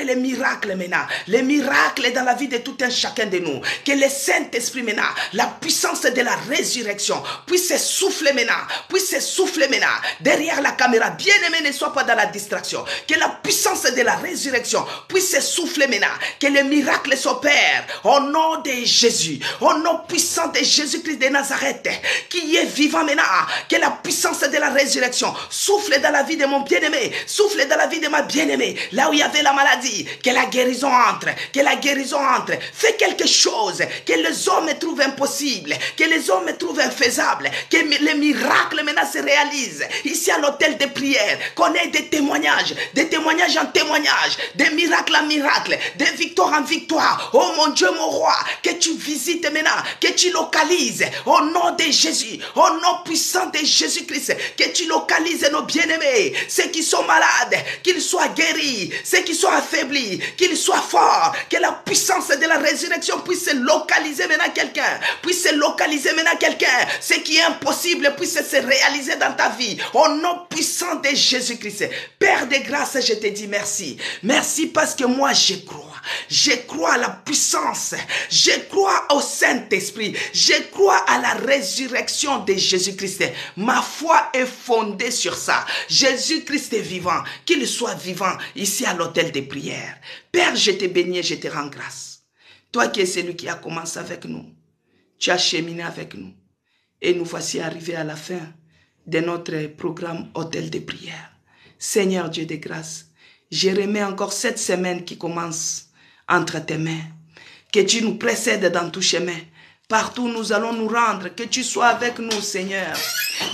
les miracles maintenant, les miracles dans la vie de tout un chacun de nous. Que le Saint-Esprit maintenant, la puissance de la résurrection puisse souffler maintenant derrière la caméra. Bien-aimé, ne sois pas dans la distraction. Que la puissance de la résurrection puisse souffler maintenant, que les miracles s'opèrent au nom de Jésus, au nom puissant de Jésus-Christ de Nazareth, qui est vivant maintenant, que la puissance de la résurrection souffle dans la vie de mon bien-aimé, souffle dans la vie de ma bien-aimée, là où il y avait la maladie, que la guérison entre, que la guérison entre, fais quelque chose, que les hommes trouvent impossible, que les hommes trouvent infaisable, que les miracles maintenant se réalisent, ici à l'hôtel de prière, qu'on ait des témoignages en témoignages, des miracles en miracles, des victoires en victoire. Oh mon Dieu, mon roi, que tu visites maintenant, que tu localises au nom de Jésus, au nom puissant de Jésus-Christ, que tu localises nos bien-aimés, ceux qui sont malades, qu'ils soient guéris, ceux qui sont affaiblis, qu'ils soient forts, que la puissance de la résurrection puisse localiser maintenant quelqu'un, puisse localiser maintenant quelqu'un, ce qui est impossible puisse se réaliser dans ta vie, au nom puissant de Jésus-Christ. Père de grâce, je te dis merci. Merci parce que moi je crois à la puissance, je crois au Saint-Esprit, je crois à la résurrection de Jésus-Christ. Ma foi est fondée sur ça. Jésus-Christ est vivant, qu'il soit vivant ici à l'hôtel des prières. Père, je te bénis et je te rends grâce. Toi qui es celui qui a commencé avec nous, tu as cheminé avec nous. Et nous voici arrivés à la fin de notre programme Hôtel de prière. Seigneur Dieu de grâce, je remets encore cette semaine qui commence entre tes mains. Que tu nous précèdes dans tout chemin. Partout nous allons nous rendre, que tu sois avec nous, Seigneur.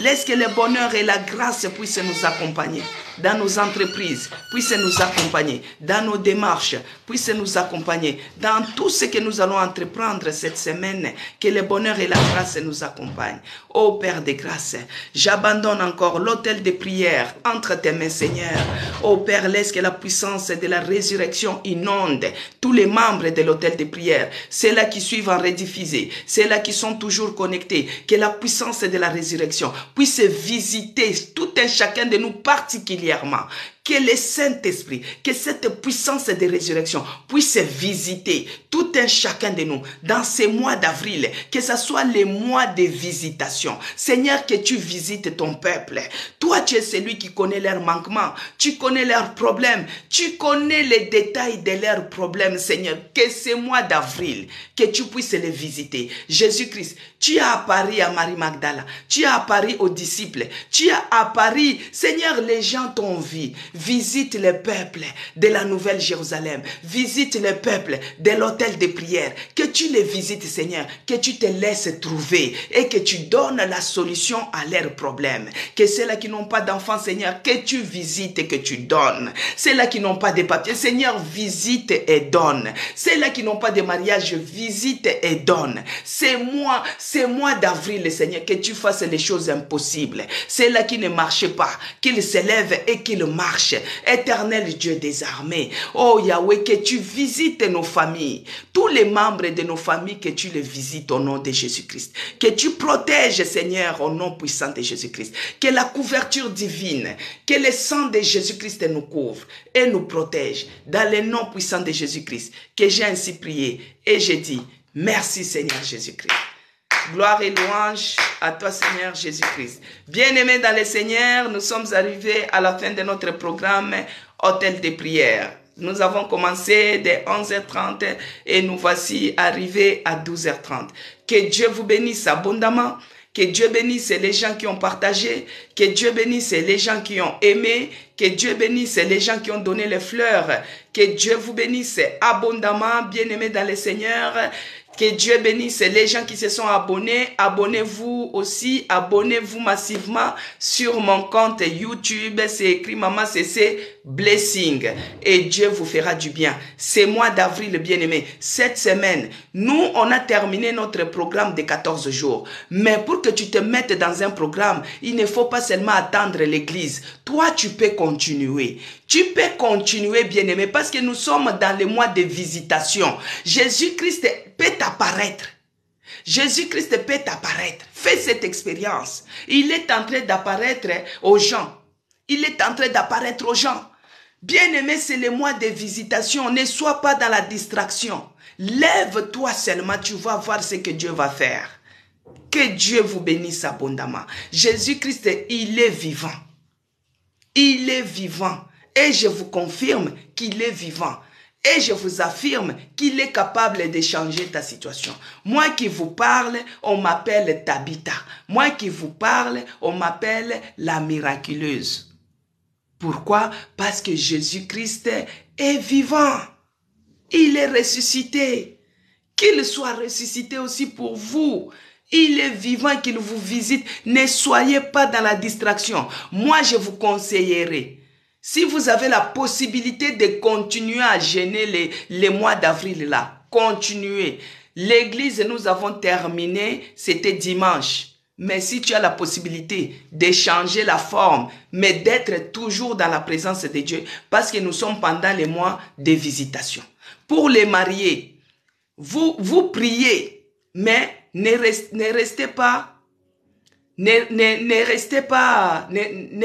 Laisse que le bonheur et la grâce puissent nous accompagner dans nos entreprises, puissent nous accompagner dans nos démarches, puissent nous accompagner dans tout ce que nous allons entreprendre cette semaine, que le bonheur et la grâce nous accompagnent. Ô Père de grâce, j'abandonne encore l'hôtel de prière entre tes mains, Seigneur. Ô Père, laisse que la puissance de la résurrection inonde tous les membres de l'hôtel de prière, ceux-là qui suivent en rediffusé, ceux-là qui sont toujours connectés, que la puissance de la résurrection puisse visiter tout un chacun de nous particulièrement. Que le Saint-Esprit, que cette puissance de résurrection puisse visiter tout un chacun de nous dans ces mois d'avril, que ce soit les mois de visitation. Seigneur, que tu visites ton peuple. Toi, tu es celui qui connaît leurs manquements, tu connais leurs problèmes, tu connais les détails de leurs problèmes, Seigneur. Que ces mois d'avril, que tu puisses les visiter. Jésus-Christ, tu as apparu à Marie Magdala, tu as apparu aux disciples, tu as apparu, Seigneur, les gens t'ont vu. Visite le peuple de la Nouvelle Jérusalem. Visite le peuple de l'hôtel de prière. Que tu les visites, Seigneur. Que tu te laisses trouver et que tu donnes la solution à leurs problèmes. Que ceux-là qui n'ont pas d'enfants, Seigneur, que tu visites et que tu donnes. Ceux-là qui n'ont pas de papiers, Seigneur, visite et donne. Ceux-là qui n'ont pas de mariage, visite et donne. C'est moi d'avril, Seigneur, que tu fasses les choses impossibles. Ceux-là qui ne marchent pas, qu'ils s'élèvent et qu'ils marchent. Éternel Dieu des armées, oh Yahweh, que tu visites nos familles, tous les membres de nos familles, que tu les visites au nom de Jésus-Christ, que tu protèges, Seigneur, au nom puissant de Jésus-Christ, que la couverture divine, que le sang de Jésus-Christ nous couvre et nous protège dans le nom puissant de Jésus-Christ, que j'ai ainsi prié et j'ai dit merci Seigneur Jésus-Christ. Gloire et louange à toi, Seigneur Jésus-Christ. Bien-aimés dans le Seigneur, nous sommes arrivés à la fin de notre programme Hôtel de prière. Nous avons commencé dès 11h30 et nous voici arrivés à 12h30. Que Dieu vous bénisse abondamment. Que Dieu bénisse les gens qui ont partagé. Que Dieu bénisse les gens qui ont aimé. Que Dieu bénisse les gens qui ont donné les fleurs. Que Dieu vous bénisse abondamment, bien-aimés dans le Seigneur. Que Dieu bénisse les gens qui se sont abonnés. Abonnez-vous aussi. Abonnez-vous massivement sur mon compte YouTube. C'est écrit Maman CC Blessing. Et Dieu vous fera du bien. C'est mois d'avril, bien-aimé. Cette semaine, nous, on a terminé notre programme de 14 jours. Mais pour que tu te mettes dans un programme, il ne faut pas seulement attendre l'église. Toi, tu peux continuer. Tu peux continuer, bien-aimé, parce que nous sommes dans les mois de visitation. Jésus-Christ peut apparaître. Jésus-Christ peut apparaître. Fais cette expérience. Il est en train d'apparaître aux gens. Il est en train d'apparaître aux gens. Bien-aimé, c'est le mois de visitation. Ne sois pas dans la distraction. Lève-toi seulement, tu vas voir ce que Dieu va faire. Que Dieu vous bénisse abondamment. Jésus-Christ, il est vivant. Il est vivant. Et je vous confirme qu'il est vivant. Et je vous affirme qu'il est capable de changer ta situation. Moi qui vous parle, on m'appelle Tabitha. Moi qui vous parle, on m'appelle la miraculeuse. Pourquoi? Parce que Jésus-Christ est vivant. Il est ressuscité. Qu'il soit ressuscité aussi pour vous. Il est vivant, qu'il vous visite. Ne soyez pas dans la distraction. Moi, je vous conseillerais. Si vous avez la possibilité de continuer à jeûner les mois d'avril là, continuez. L'église, nous avons terminé, c'était dimanche. Mais si tu as la possibilité de changer la forme, mais d'être toujours dans la présence de Dieu, parce que nous sommes pendant les mois de visitation. Pour les mariés, vous priez, mais ne restez pas. Ne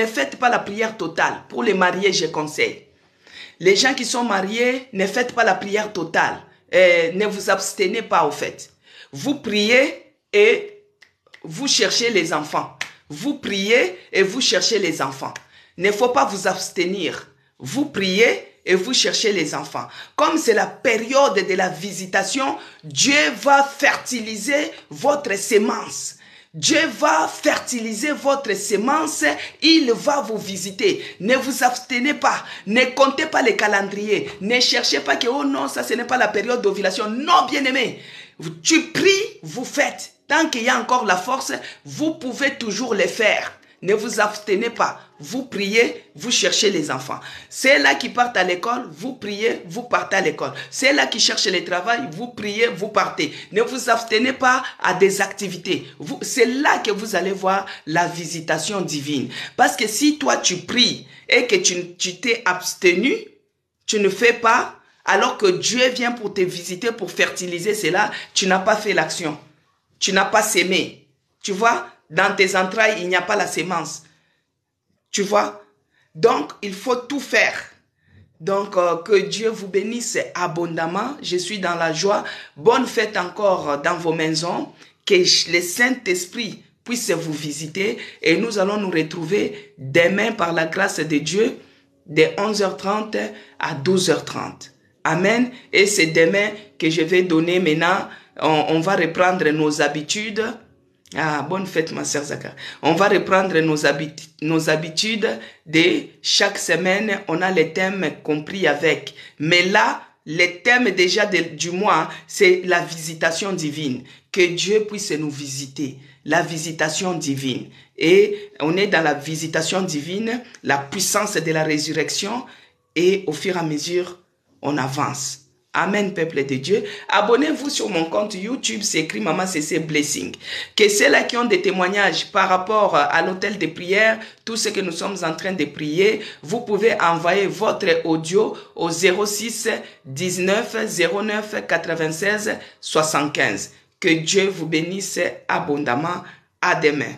faites pas la prière totale. Pour les mariés, je conseille. Les gens qui sont mariés, ne faites pas la prière totale. Ne vous abstenez pas au fait. Vous priez et vous cherchez les enfants. Vous priez et vous cherchez les enfants. Il ne faut pas vous abstenir. Vous priez et vous cherchez les enfants. Comme c'est la période de la visitation, Dieu va fertiliser votre sémence. Dieu va fertiliser votre sémence, il va vous visiter. Ne vous abstenez pas, ne comptez pas les calendriers, ne cherchez pas que, oh non, ça ce n'est pas la période d'ovulation. Non, bien-aimé, tu pries, vous faites. Tant qu'il y a encore la force, vous pouvez toujours le faire. Ne vous abstenez pas. Vous priez, vous cherchez les enfants. C'est là qui partent à l'école, vous priez, vous partez à l'école. C'est là qui cherchent le travail, vous priez, vous partez. Ne vous abstenez pas à des activités. C'est là que vous allez voir la visitation divine. Parce que si toi tu pries et que tu t'es abstenu, tu ne fais pas, alors que Dieu vient pour te visiter, pour fertiliser cela, tu n'as pas fait l'action. Tu n'as pas sémé. Tu vois? Dans tes entrailles, il n'y a pas la sémence. Tu vois? Donc, il faut tout faire. Donc, que Dieu vous bénisse abondamment. Je suis dans la joie. Bonne fête encore dans vos maisons. Que le Saint-Esprit puisse vous visiter. Et nous allons nous retrouver demain par la grâce de Dieu de 11h30 à 12h30. Amen. Et c'est demain que je vais donner maintenant. On va reprendre nos habitudes. Ah, bonne fête, ma sœur Zaka. On va reprendre nos habitudes de chaque semaine. On a les thèmes compris avec. Mais là, les thèmes déjà du mois, c'est la visitation divine. Que Dieu puisse nous visiter. La visitation divine. Et on est dans la visitation divine, la puissance de la résurrection. Et au fur et à mesure, on avance. Amen, peuple de Dieu. Abonnez-vous sur mon compte YouTube, c'est écrit Maman CC Blessing. Que ceux-là qui ont des témoignages par rapport à l'hôtel de prière, tout ce que nous sommes en train de prier, vous pouvez envoyer votre audio au 06 19 09 96 75. Que Dieu vous bénisse abondamment. À demain.